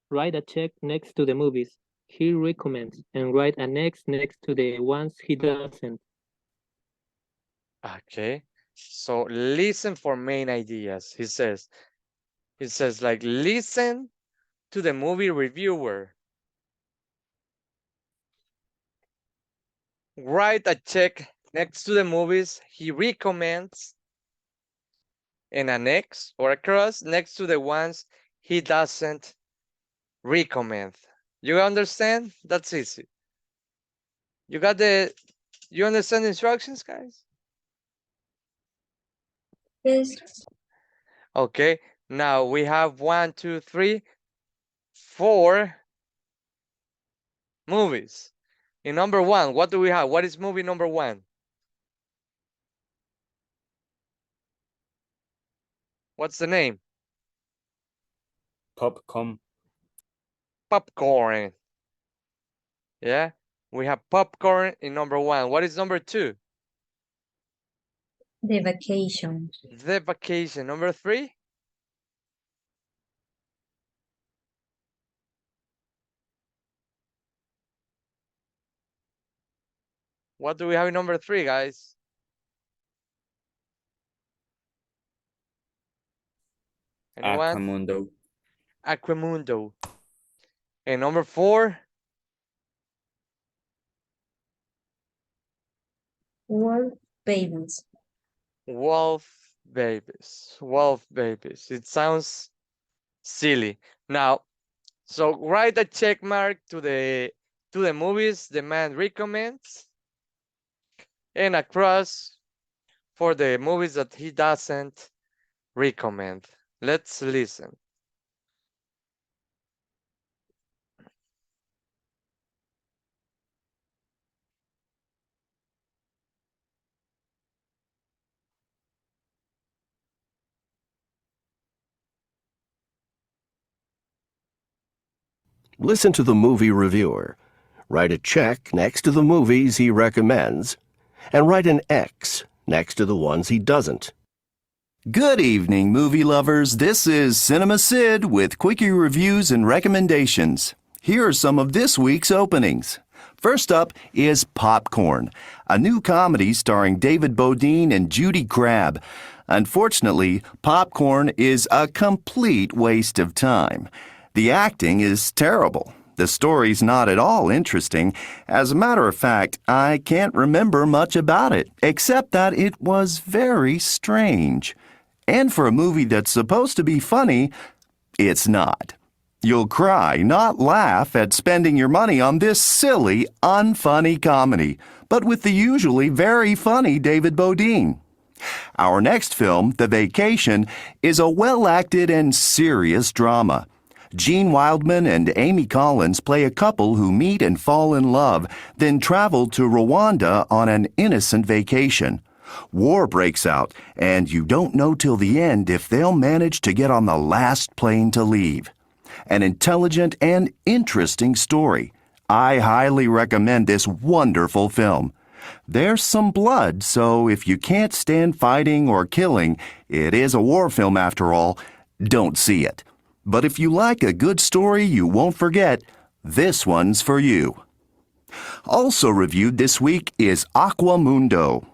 Write a check next to the movies he recommends and write an X next to the ones he doesn't. Okay, so listen for main ideas. He says like listen to the movie reviewer. Write a check next to the movies he recommends and an X or a cross next to the ones he doesn't recommend. You understand? That's easy. You understand the instructions, guys? Yes. Okay, now we have 1, 2, 3, 4 movies. In number 1, what do we have? What is movie number 1? What's the name? Popcorn. Popcorn. Yeah, we have Popcorn in number 1. What is number 2? The Vacation. The Vacation. Number 3? What do we have in number 3, guys? Anyone? Aquamundo. Aquamundo. And number 4? Wolf babies. Wolf babies. Wolf babies. It sounds silly. Now, so write a check mark to the movies the man recommends, and a cross for the movies that he doesn't recommend. Let's listen. Listen to the movie reviewer. Write a check next to the movies he recommends, and write an X next to the ones he doesn't. Good evening, movie lovers. This is Cinema Sid with quickie reviews and recommendations. Here are some of this week's openings. First up is Popcorn, a new comedy starring David Bodine and Judy Crabb. Unfortunately, Popcorn is a complete waste of time. The acting is terrible. The story's not at all interesting. As a matter of fact, I can't remember much about it, except that it was very strange. And for a movie that's supposed to be funny, it's not. You'll cry, not laugh, at spending your money on this silly, unfunny comedy, but with the usually very funny David Bodine. Our next film, The Vacation, is a well-acted and serious drama. Gene Wildman and Amy Collins play a couple who meet and fall in love, then travel to Rwanda on an innocent vacation. War breaks out, and you don't know till the end if they'll manage to get on the last plane to leave. An intelligent and interesting story. I highly recommend this wonderful film. There's some blood, so if you can't stand fighting or killing, it is a war film after all, don't see it. But if you like a good story you won't forget, this one's for you. Also reviewed this week is Aquamundo.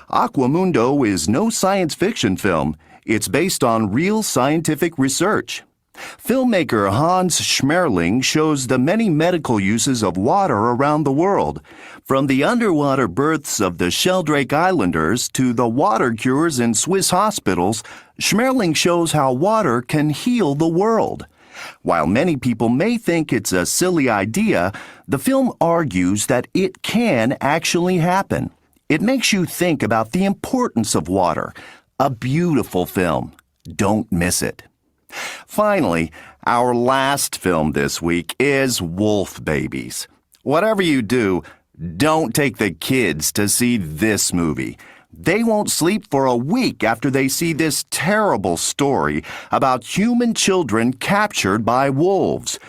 Aquamundo is no science fiction film. It's based on real scientific research. Filmmaker Hans Schmerling shows the many medical uses of water around the world, from the underwater births of the Sheldrake Islanders to the water cures in Swiss hospitals. Schmerling shows how water can heal the world. While many people may think it's a silly idea, the film argues that it can actually happen. It makes you think about the importance of water. A beautiful film. Don't miss it. Finally, our last film this week is Wolf Babies. Whatever you do, don't take the kids to see this movie. They won't sleep for a week after they see this terrible story about human children captured by wolves.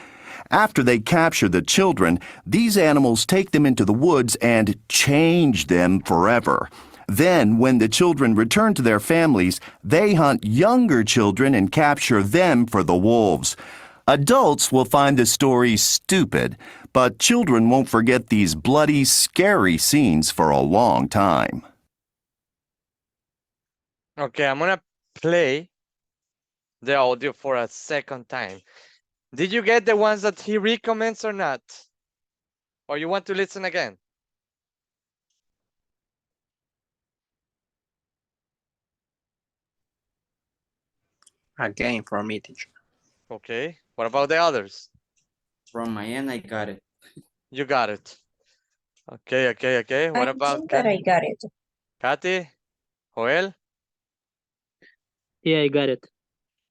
After they capture the children, these animals take them into the woods and change them forever. Then, when the children return to their families, they hunt younger children and capture them for the wolves. Adults will find the story stupid, but children won't forget these bloody, scary scenes for a long time. Okay, I'm gonna play the audio for a second time. Did you get the ones that he recommends or not? Or you want to listen again? Again, for me, teacher. Okay, what about the others? From my end, I got it. You got it. Okay. What I about think that I got it. Kathy? Joel? Yeah, I got it.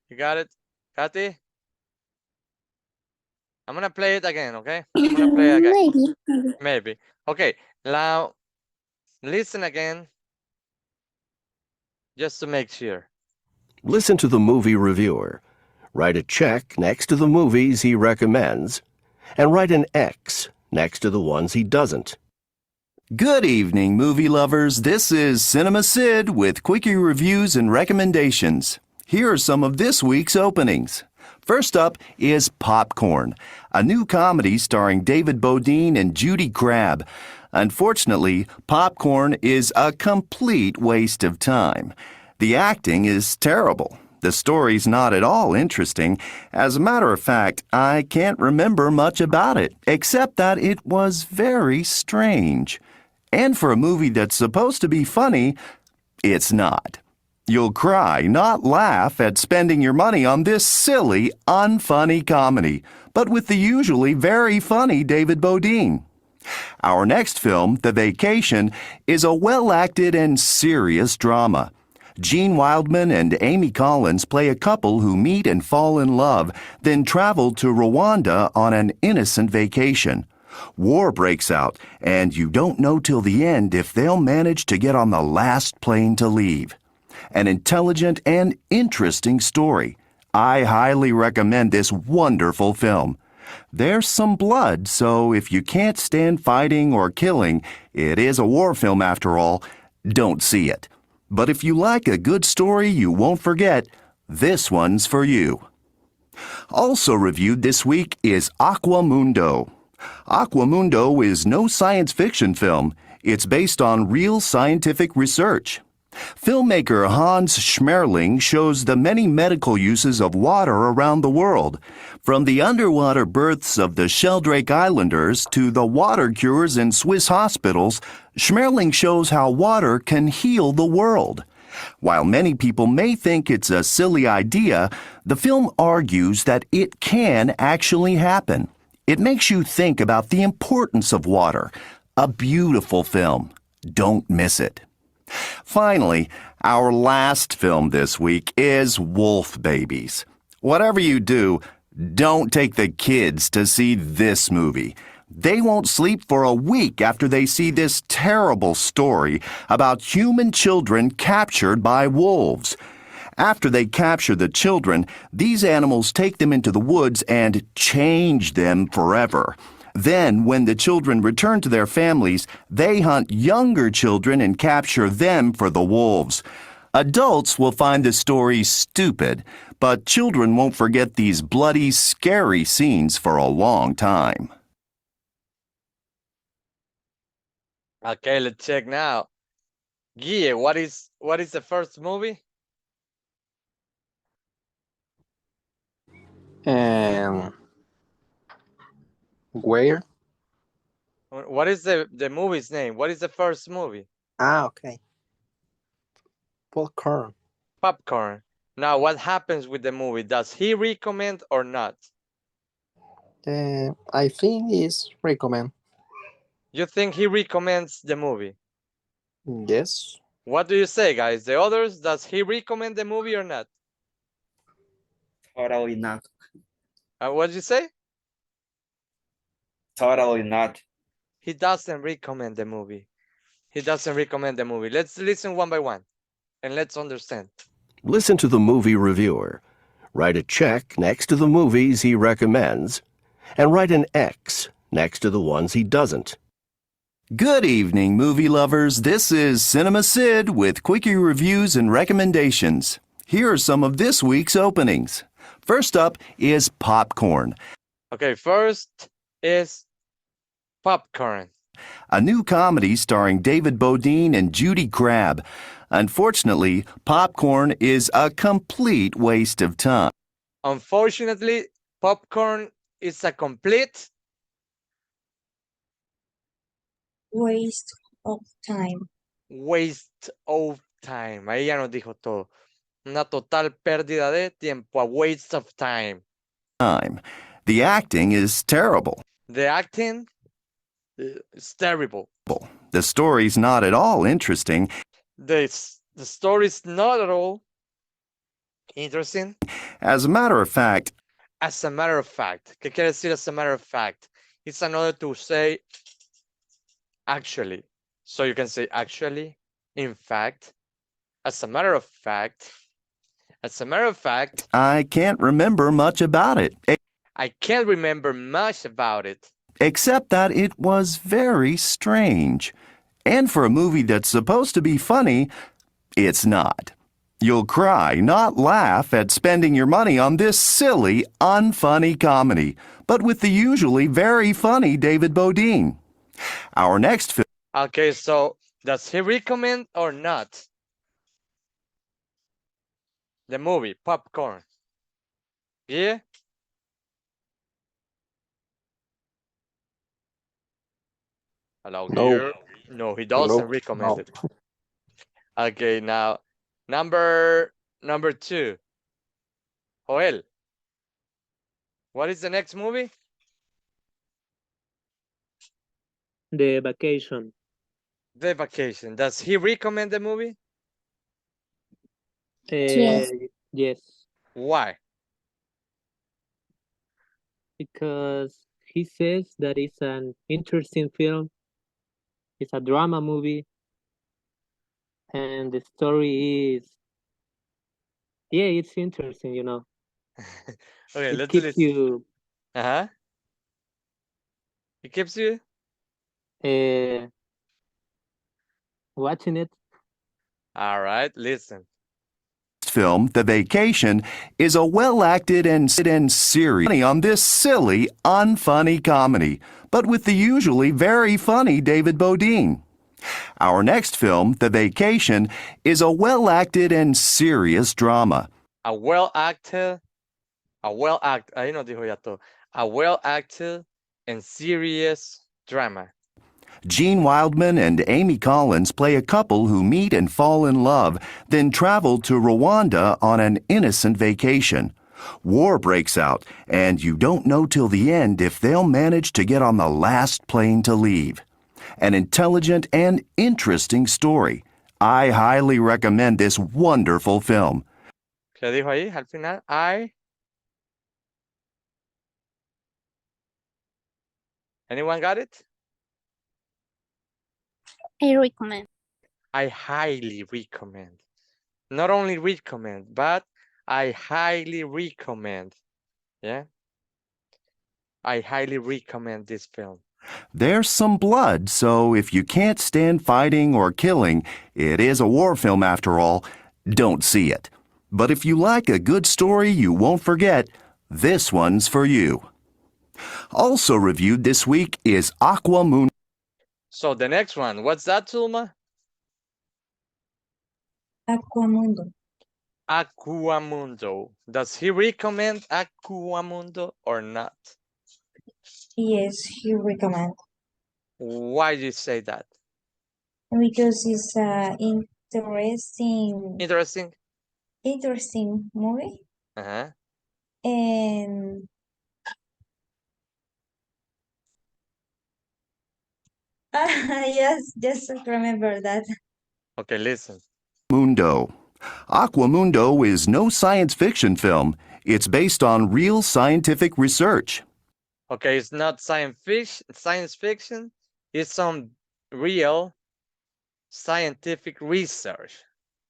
You got it? Kathy? I'm gonna play it again, okay? I'm gonna play it again. Maybe. Okay, now listen again, just to make sure. Listen to the movie reviewer. Write a check next to the movies he recommends, and write an X next to the ones he doesn't. Good evening, movie lovers. This is Cinema Sid with quickie reviews and recommendations. Here are some of this week's openings. First up is Popcorn, a new comedy starring David Bodine and Judy Crabb. Unfortunately, Popcorn is a complete waste of time. The acting is terrible. The story's not at all interesting. As a matter of fact, I can't remember much about it, except that it was very strange. And for a movie that's supposed to be funny, it's not. You'll cry, not laugh, at spending your money on this silly, unfunny comedy, but with the usually very funny David Bodine. Our next film, The Vacation, is a well-acted and serious drama. Gene Wildman and Amy Collins play a couple who meet and fall in love, then travel to Rwanda on an innocent vacation. War breaks out, and you don't know till the end if they'll manage to get on the last plane to leave. An intelligent and interesting story. I highly recommend this wonderful film. There's some blood, so if you can't stand fighting or killing, it is a war film after all, don't see it. But if you like a good story you won't forget, this one's for you. Also reviewed this week is Aquamundo. Aquamundo is no science fiction film. It's based on real scientific research. Filmmaker Hans Schmerling shows the many medical uses of water around the world, from the underwater births of the Sheldrake Islanders to the water cures in Swiss hospitals. Schmerling shows how water can heal the world. While many people may think it's a silly idea, the film argues that it can actually happen. It makes you think about the importance of water. A beautiful film. Don't miss it. Finally, our last film this week is Wolf Babies. Whatever you do, don't take the kids to see this movie. They won't sleep for a week after they see this terrible story about human children captured by wolves. After they capture the children, these animals take them into the woods and change them forever. Then, when the children return to their families, they hunt younger children and capture them for the wolves. Adults will find the story stupid, but children won't forget these bloody, scary scenes for a long time. Okay, let's check now. Guille, what is the first movie? Where? What is the movie's name? What is the first movie? Okay. Popcorn. Popcorn. Now, what happens with the movie? Does he recommend or not? I think it's recommend. You think he recommends the movie? Yes. What do you say, guys? The others, does he recommend the movie or not? Totally not. What did you say? Totally not. He doesn't recommend the movie. He doesn't recommend the movie. Let's listen one by one and let's understand. Listen to the movie reviewer. Write a check next to the movies he recommends, and write an X next to the ones he doesn't. Good evening, movie lovers. This is Cinema Sid with quickie reviews and recommendations. Here are some of this week's openings. First up is Popcorn. Okay, first is Popcorn. A new comedy starring David Bodine and Judy Crabb. Unfortunately, Popcorn is a complete waste of time. Unfortunately, Popcorn is a complete Waste of time. waste of time. Ahí ya nos dijo todo. Una total pérdida de tiempo. A waste of time. The acting is terrible. The acting is terrible. The story's not at all interesting. The story is not at all interesting. As a matter of fact, As a matter of fact. ¿Qué quiere decir as a matter of fact? It's another to say actually. So you can say actually, in fact, as a matter of fact, as a matter of fact, I can't remember much about it, I can't remember much about it. except that it was very strange. And for a movie that's supposed to be funny, it's not. You'll cry, not laugh, at spending your money on this silly, unfunny comedy, but with the usually very funny David Bodine. Our next film. Okay, so does he recommend or not? The movie, Popcorn. Yeah? Hello, No. here. No, he doesn't Nope. recommend No. it. Okay, now number 2. Joel, what is the next movie? The Vacation. The Vacation. Does he recommend the movie? Yes. Yes, Why? because he says that it's an interesting film. It's a drama movie, and the story is, yeah, it's interesting. You know, Okay, it let's keeps listen. you Uh-huh. It keeps you? watching it. All right, listen. Film, The Vacation, is a well-acted and serious on this silly, unfunny comedy, but with the usually very funny David Bodine. Our next film, The Vacation, is a well-acted and serious drama. A well-acted, ahí nos dijo ya todo. A well-acted and serious drama. Gene Wildman and Amy Collins play a couple who meet and fall in love, then travel to Rwanda on an innocent vacation. War breaks out, and you don't know till the end if they'll manage to get on the last plane to leave. An intelligent and interesting story. I highly recommend this wonderful film. ¿Qué dijo ahí al final? Anyone got it? I recommend. I highly recommend. Not only recommend, but I highly recommend. Yeah? I highly recommend this film. There's some blood, so if you can't stand fighting or killing, it is a war film after all, don't see it. But if you like a good story you won't forget, this one's for you. Also reviewed this week is Aquamundo. So the next one, what's that, Tulma? Aquamundo. Aquamundo. Does he recommend Aquamundo or not? Yes, he recommend Why do you say that? because it's a interesting movie, Uh-huh. and yes, just remember that. Okay, listen. Aquamundo is no science fiction film. It's based on real scientific research. Okay, it's not science fiction. It's some real scientific research.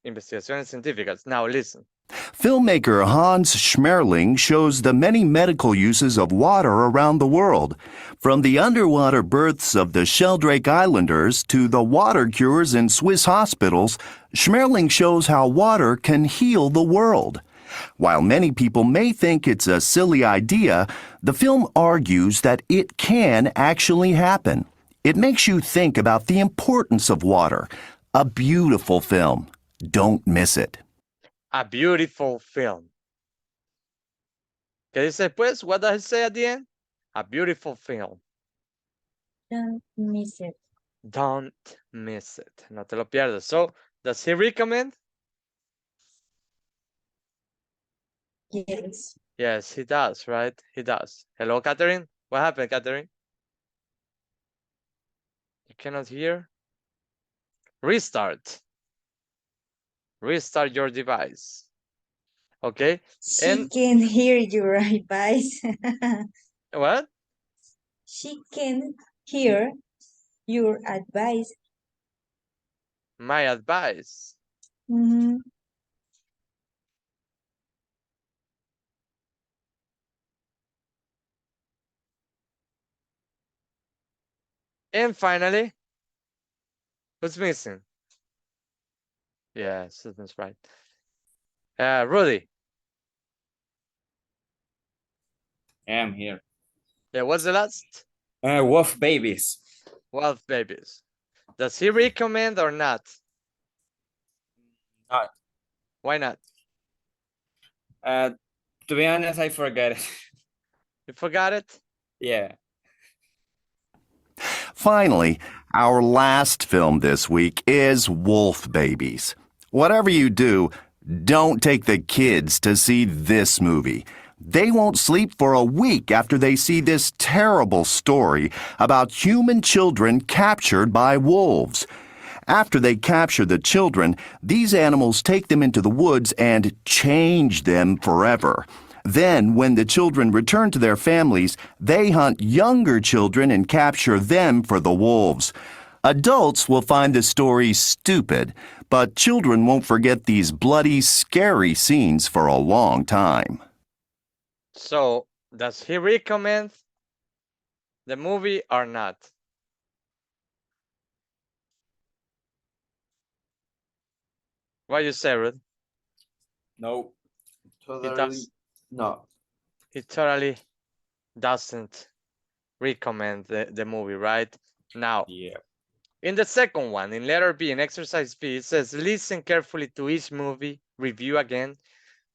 Investigaciones científicas. Now listen. Filmmaker Hans Schmerling shows the many medical uses of water around the world, from the underwater births of the Sheldrake Islanders to the water cures in Swiss hospitals. Schmerling shows how water can heal the world. While many people may think it's a silly idea, the film argues that it can actually happen. It makes you think about the importance of water. A beautiful film. Don't miss it. A beautiful film. ¿Qué dice después? What does it say at the end? A beautiful film. Don't miss it. Don't miss it. No te lo pierdas. So, does he recommend? Yes. Yes, he does, right? He does. Hello, Catherine? What happened, Catherine? You cannot hear? Restart. Restart your device. Okay? She can hear your advice. What? She can hear your advice. My advice. Mm-hmm. And finally, who's missing? Yeah, Susan's right. Rudy. Yeah, I'm here. Yeah, what's the last? Wolf Babies. Wolf Babies. Does he recommend or not? Not. Why not? To be honest, I forget it. You forgot it? Yeah. Finally, our last film this week is Wolf Babies. Whatever you do, don't take the kids to see this movie. They won't sleep for a week after they see this terrible story about human children captured by wolves. After they capture the children, these animals take them into the woods and change them forever. Then, when the children return to their families, they hunt younger children and capture them for the wolves. Adults will find the story stupid, but children won't forget these bloody, scary scenes for a long time. So, does he recommend the movie or not? What you say, Ruth? No. He does. No. He totally doesn't recommend the movie, right? Now, Yeah. in the second one, in letter B, in exercise B, it says, listen carefully to each movie, review again.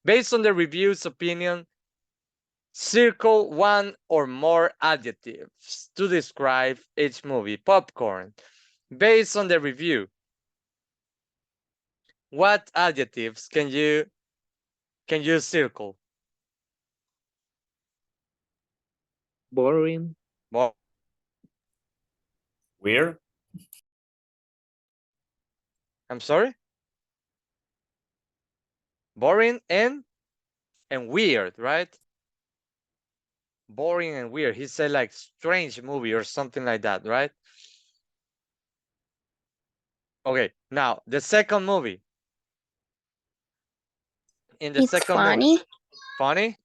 Based on the review's opinion, circle one or more adjectives to describe each movie. Popcorn. Based on the review, what adjectives can you circle? Boring. Weird. I'm sorry? Boring and weird, right? Boring and weird. He said like strange movie or something like that, right? Okay, now the second movie. In the It's second funny. movie. Funny?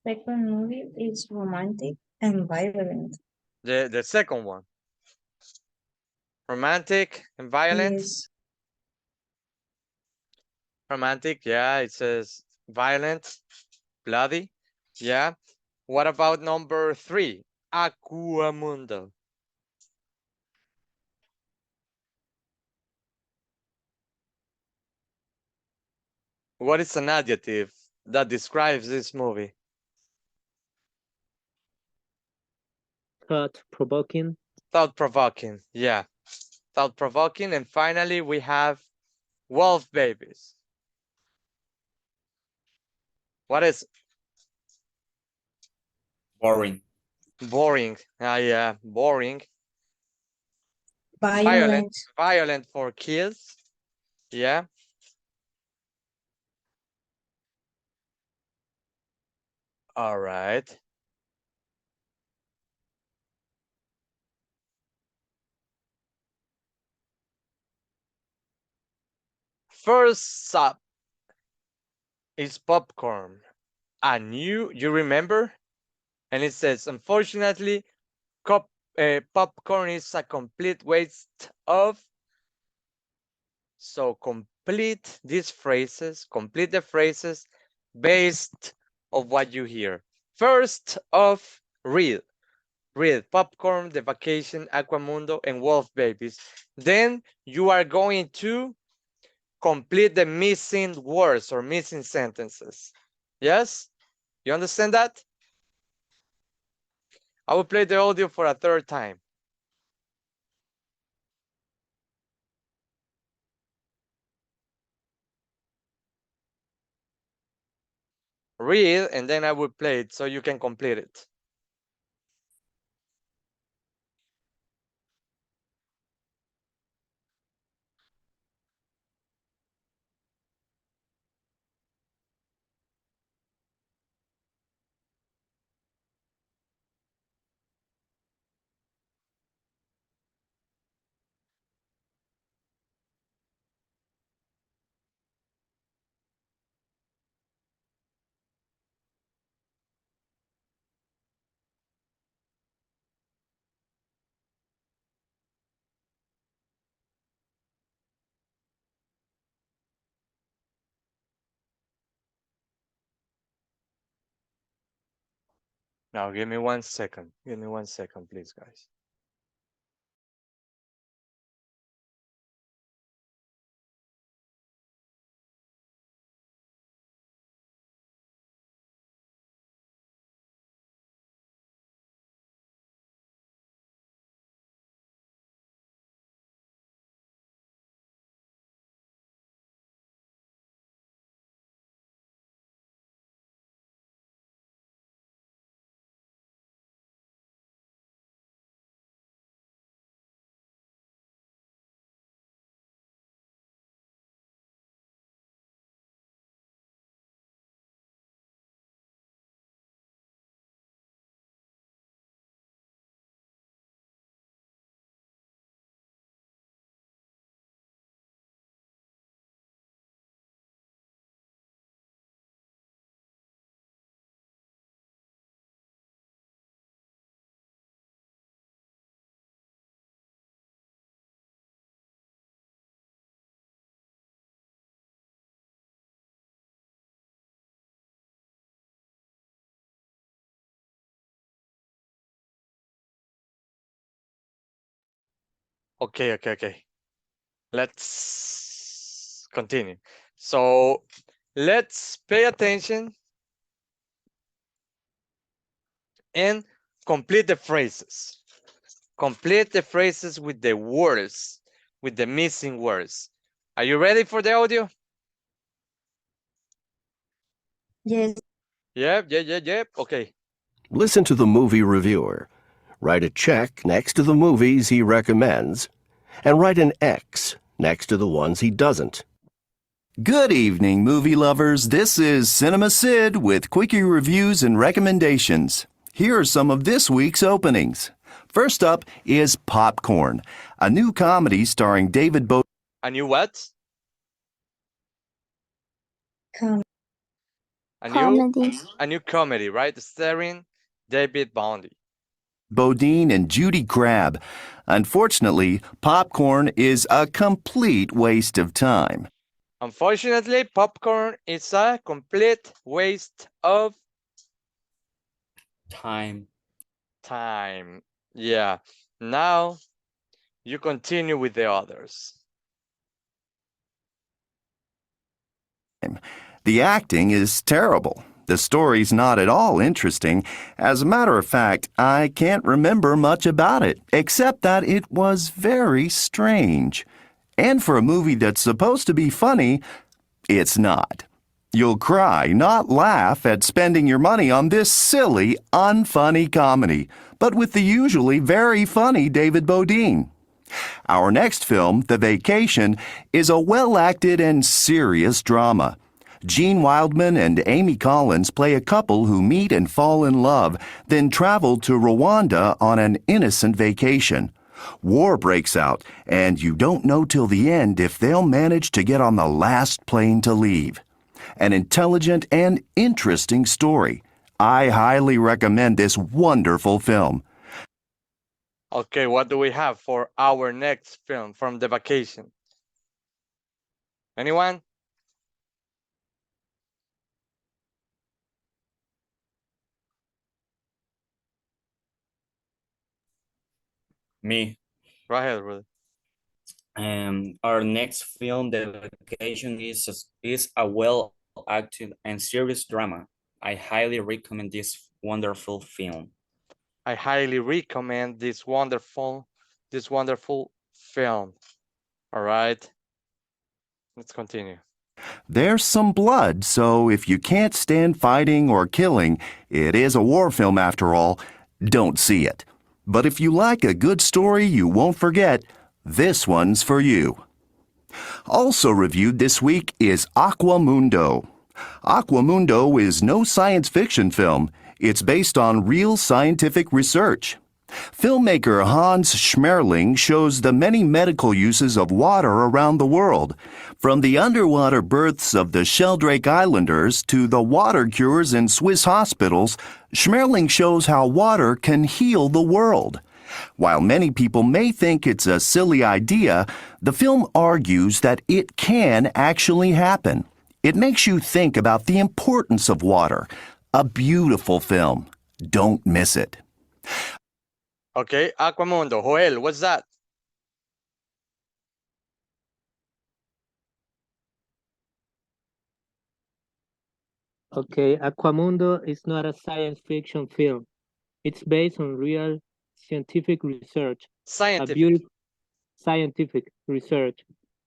Second movie is romantic and violent. The second one. Romantic and violent? Yes. Romantic, yeah, it says violent, bloody, yeah. What about number 3? Aquamundo. What is an adjective that describes this movie? Thought-provoking. Thought-provoking, yeah. Thought-provoking. And finally, we have Wolf Babies. What is Boring. boring? Yeah, boring. Violent. Violent for kids. Yeah. All right. First up is popcorn. And you remember? And it says, unfortunately, popcorn is a complete waste of. So complete these phrases, complete the phrases based of what you hear. First off, read popcorn, the vacation, Aquamundo, and Wolf Babies. Then you are going to complete the missing words or missing sentences. Yes? You understand that? I will play the audio for a third time. Read, and then I will play it so you can complete it. Now, give me 1 second. Give me 1 second, please, guys. Okay. Let's continue. So let's pay attention and complete the phrases. Complete the phrases with the words, with the missing words. Are you ready for the audio? Yes. Yep. Okay. Listen to the movie reviewer. Write a check next to the movies he recommends, and write an X next to the ones he doesn't. Good evening, movie lovers. This is Cinema Sid with quickie reviews and recommendations. Here are some of this week's openings. First up is Popcorn, a new comedy starring David Bo. A new what? Comedy. A new comedy, right? Starring David Boundy. Bodine and Judy Crabb. Unfortunately, Popcorn is a complete waste of time. Unfortunately, Popcorn is a complete waste of Time. Yeah. Now you continue with the others. The acting is terrible. The story's not at all interesting. As a matter of fact, I can't remember much about it, except that it was very strange. And for a movie that's supposed to be funny, it's not. You'll cry, not laugh, at spending your money on this silly, unfunny comedy, but with the usually very funny David Bodine. Our next film, The Vacation, is a well-acted and serious drama. Gene Wildman and Amy Collins play a couple who meet and fall in love, then travel to Rwanda on an innocent vacation. War breaks out, and you don't know till the end if they'll manage to get on the last plane to leave. An intelligent and interesting story. I highly recommend this wonderful film. Okay, what do we have for our next film from The Vacation? Anyone? Me. Go ahead, brother. Our next film, The Vacation, is a well-acted and serious drama. I highly recommend this wonderful film. I highly recommend this wonderful film. All right, let's continue. There's some blood, so if you can't stand fighting or killing, it is a war film after all, don't see it. But if you like a good story you won't forget, this one's for you. Also reviewed this week is Aquamundo. Aquamundo is no science fiction film. It's based on real scientific research. Filmmaker Hans Schmerling shows the many medical uses of water around the world, from the underwater births of the Sheldrake Islanders to the water cures in Swiss hospitals. Schmerling shows how water can heal the world. While many people may think it's a silly idea, the film argues that it can actually happen. It makes you think about the importance of water. A beautiful film. Don't miss it. Okay, Aquamundo. Joel, what's that? Okay, Aquamundo is not a science fiction film. It's based on real scientific research. Scientific. Scientific research.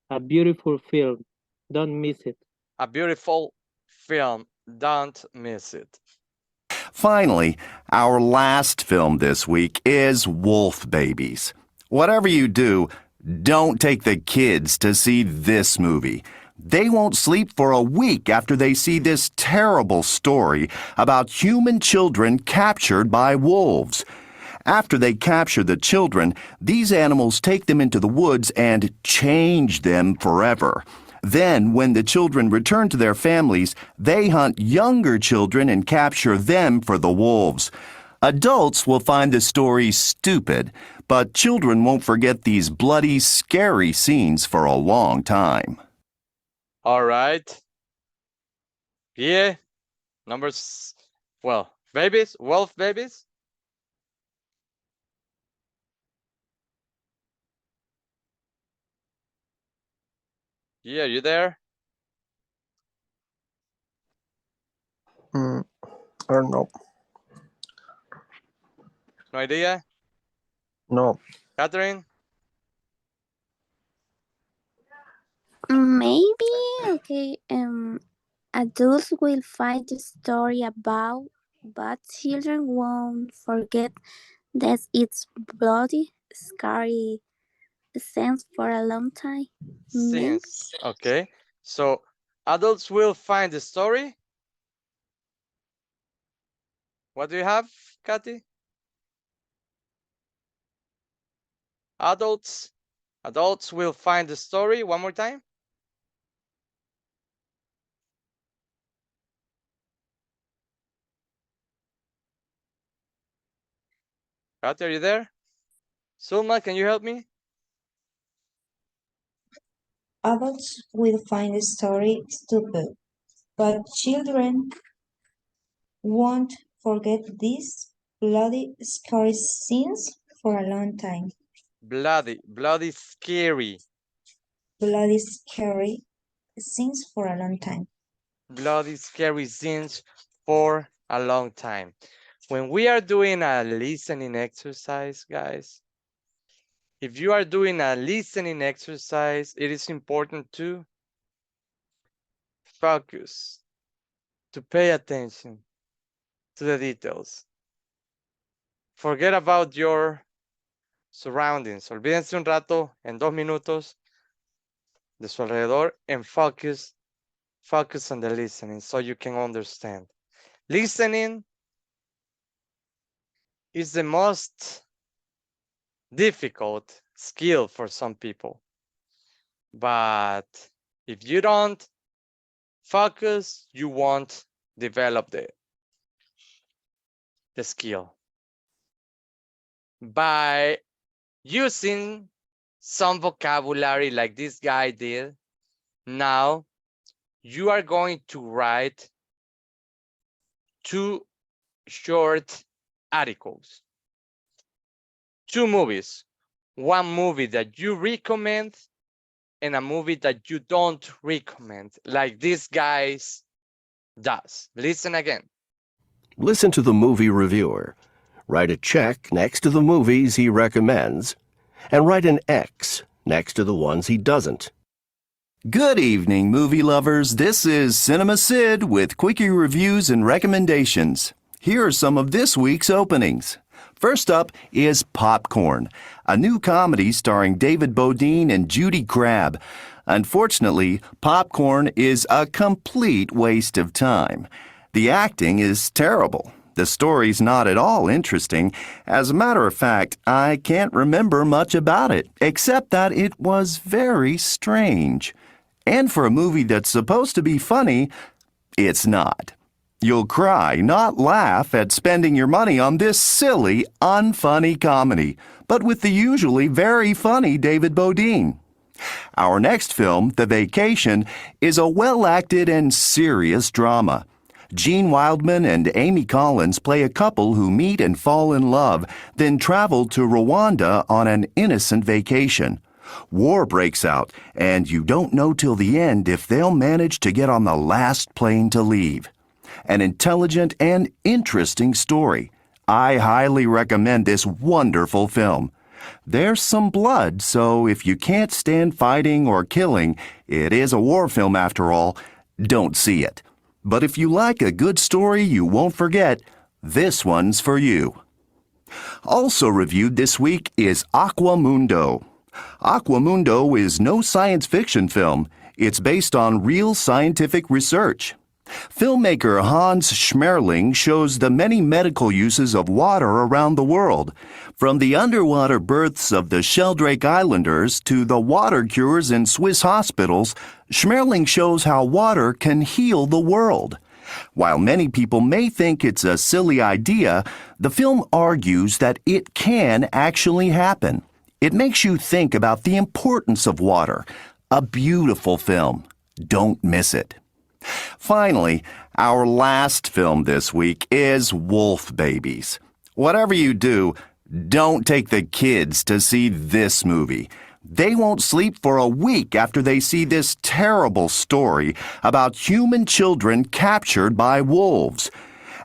A beautiful film. Don't miss it. A beautiful film. Don't miss it. Finally, our last film this week is Wolf Babies. Whatever you do, don't take the kids to see this movie. They won't sleep for a week after they see this terrible story about human children captured by wolves. After they capture the children, these animals take them into the woods and change them forever. Then, when the children return to their families, they hunt younger children and capture them for the wolves. Adults will find the story stupid, but children won't forget these bloody, scary scenes for a long time. All right. Yeah. Numbers. Well, babies, wolf babies. Yeah, you there? I don't know. No idea? No. Catherine? Maybe, okay, adults will find the story about, but children won't forget that it's bloody, scary scenes for a long time. Maybe. Since. Okay. So adults will find the story. What do you have, Kathy? Adults will find the story. One more time. Kathy, are you there? Sulma, can you help me? Adults will find the story stupid, but children won't forget these bloody, scary scenes for a long time. Bloody scary. Bloody, scary scenes for a long time. Bloody scary scenes for a long time. When we are doing a listening exercise, guys, if you are doing a listening exercise, it is important to focus, to pay attention to the details. Forget about your surroundings. Olvídense un rato, en 2 minutos, de su alrededor, and focus on the listening so you can understand. Listening is the most difficult skill for some people. But if you don't focus, you won't develop the skill. By using some vocabulary like this guy did, now you are going to write 2 short articles. 2 movies. 1 movie that you recommend and a movie that you don't recommend, like this guy does. Listen again. Listen to the movie reviewer. Write a check next to the movies he recommends, and write an X next to the ones he doesn't. Good evening, movie lovers. This is Cinema Sid with quickie reviews and recommendations. Here are some of this week's openings. First up is Popcorn, a new comedy starring David Bodine and Judy Crabb. Unfortunately, Popcorn is a complete waste of time. The acting is terrible. The story's not at all interesting. As a matter of fact, I can't remember much about it, except that it was very strange. And for a movie that's supposed to be funny, it's not. You'll cry, not laugh, at spending your money on this silly, unfunny comedy, but with the usually very funny David Bodine. Our next film, The Vacation, is a well-acted and serious drama. Gene Wildman and Amy Collins play a couple who meet and fall in love, then travel to Rwanda on an innocent vacation. War breaks out, and you don't know till the end if they'll manage to get on the last plane to leave. An intelligent and interesting story. I highly recommend this wonderful film. There's some blood, so if you can't stand fighting or killing, it is a war film after all, don't see it. But if you like a good story you won't forget, this one's for you. Also reviewed this week is Aquamundo. Aquamundo is no science fiction film. It's based on real scientific research. Filmmaker Hans Schmerling shows the many medical uses of water around the world, from the underwater births of the Sheldrake Islanders to the water cures in Swiss hospitals. Schmerling shows how water can heal the world. While many people may think it's a silly idea, the film argues that it can actually happen. It makes you think about the importance of water. A beautiful film. Don't miss it. Finally, our last film this week is Wolf Babies. Whatever you do, don't take the kids to see this movie. They won't sleep for a week after they see this terrible story about human children captured by wolves.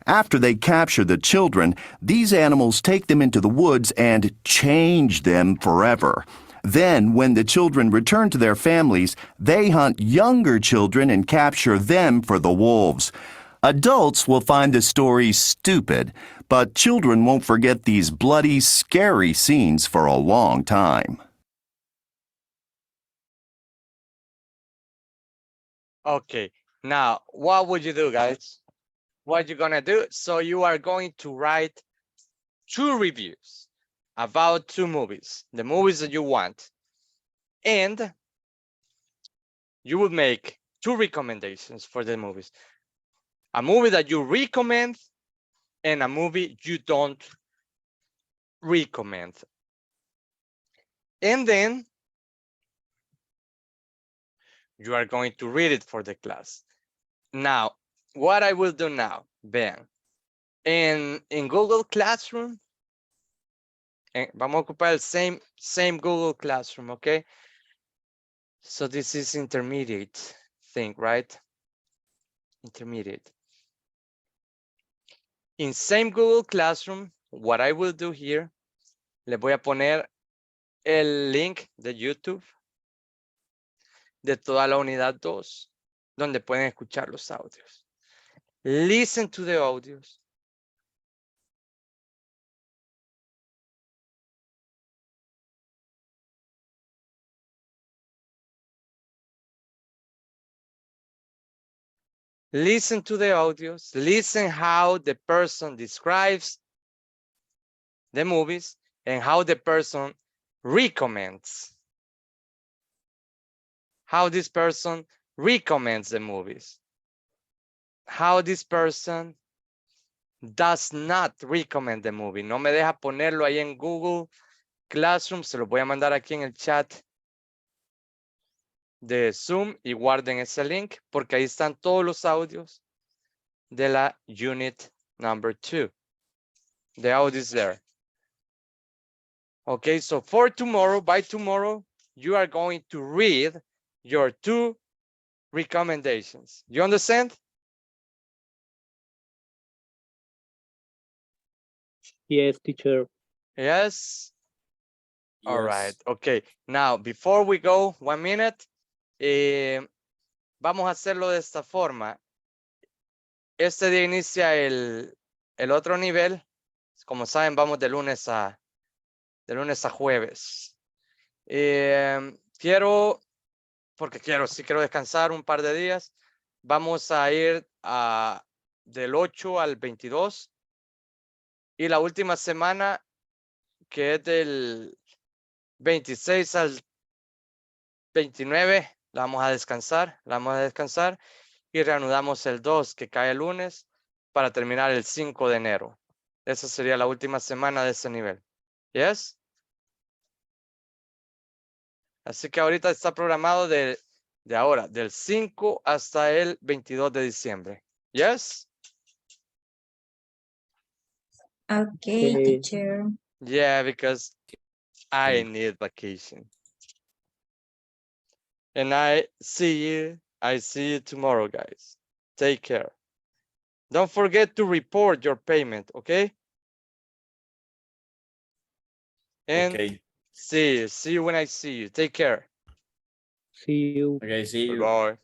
After they capture the children, these animals take them into the woods and change them forever. Then, when the children return to their families, they hunt younger children and capture them for the wolves. Adults will find the story stupid, but children won't forget these bloody, scary scenes for a long time. Okay, now what would you do, guys? What you gonna do? So you are going to write 2 reviews about 2 movies, the movies that you want, and you will make 2 recommendations for the movies. A movie that you recommend and a movie you don't recommend. And then you are going to read it for the class. Now, what I will do now, vean, in Google Classroom, vamos a ocupar el same Google Classroom, okay? So this is intermediate thing, right? Intermediate. In same Google Classroom, what I will do here, le voy a poner el link de YouTube de toda la unidad 2, donde pueden escuchar los audios. Listen to the audios. Listen to the audios. Listen how the person describes the movies and how the person recommends. How this person recommends the movies. How this person does not recommend the movie. No me deja ponerlo ahí en Google Classroom. Se lo voy a mandar aquí en el chat de Zoom y guarden ese link porque ahí están todos los audios de la unit number 2. The audio is there. Okay, so for tomorrow, by tomorrow, you are going to read your 2 recommendations. You understand? Yes, teacher. Yes. All right. Okay. Now, before we go, 1 minute, vamos a hacerlo de esta forma. Este día inicia el otro nivel. Como saben, vamos de lunes a jueves. Sí quiero descansar un par de días. Vamos a ir del 8 al 22. Y la última semana, que es del 26 al 29, la vamos a descansar. Y reanudamos el 2, que cae el lunes, para terminar el 5 de enero. Esa sería la última semana de ese nivel. ¿Yes? Así que ahorita está programado de ahora, del 5 hasta el 22 de diciembre. ¿Yes? Okay, teacher. Yeah, because I need vacation. And I see you tomorrow, guys. Take care. Don't forget to report your payment, okay? And Okay. see you when I see you. Take care. See you. Okay, see you. Bye.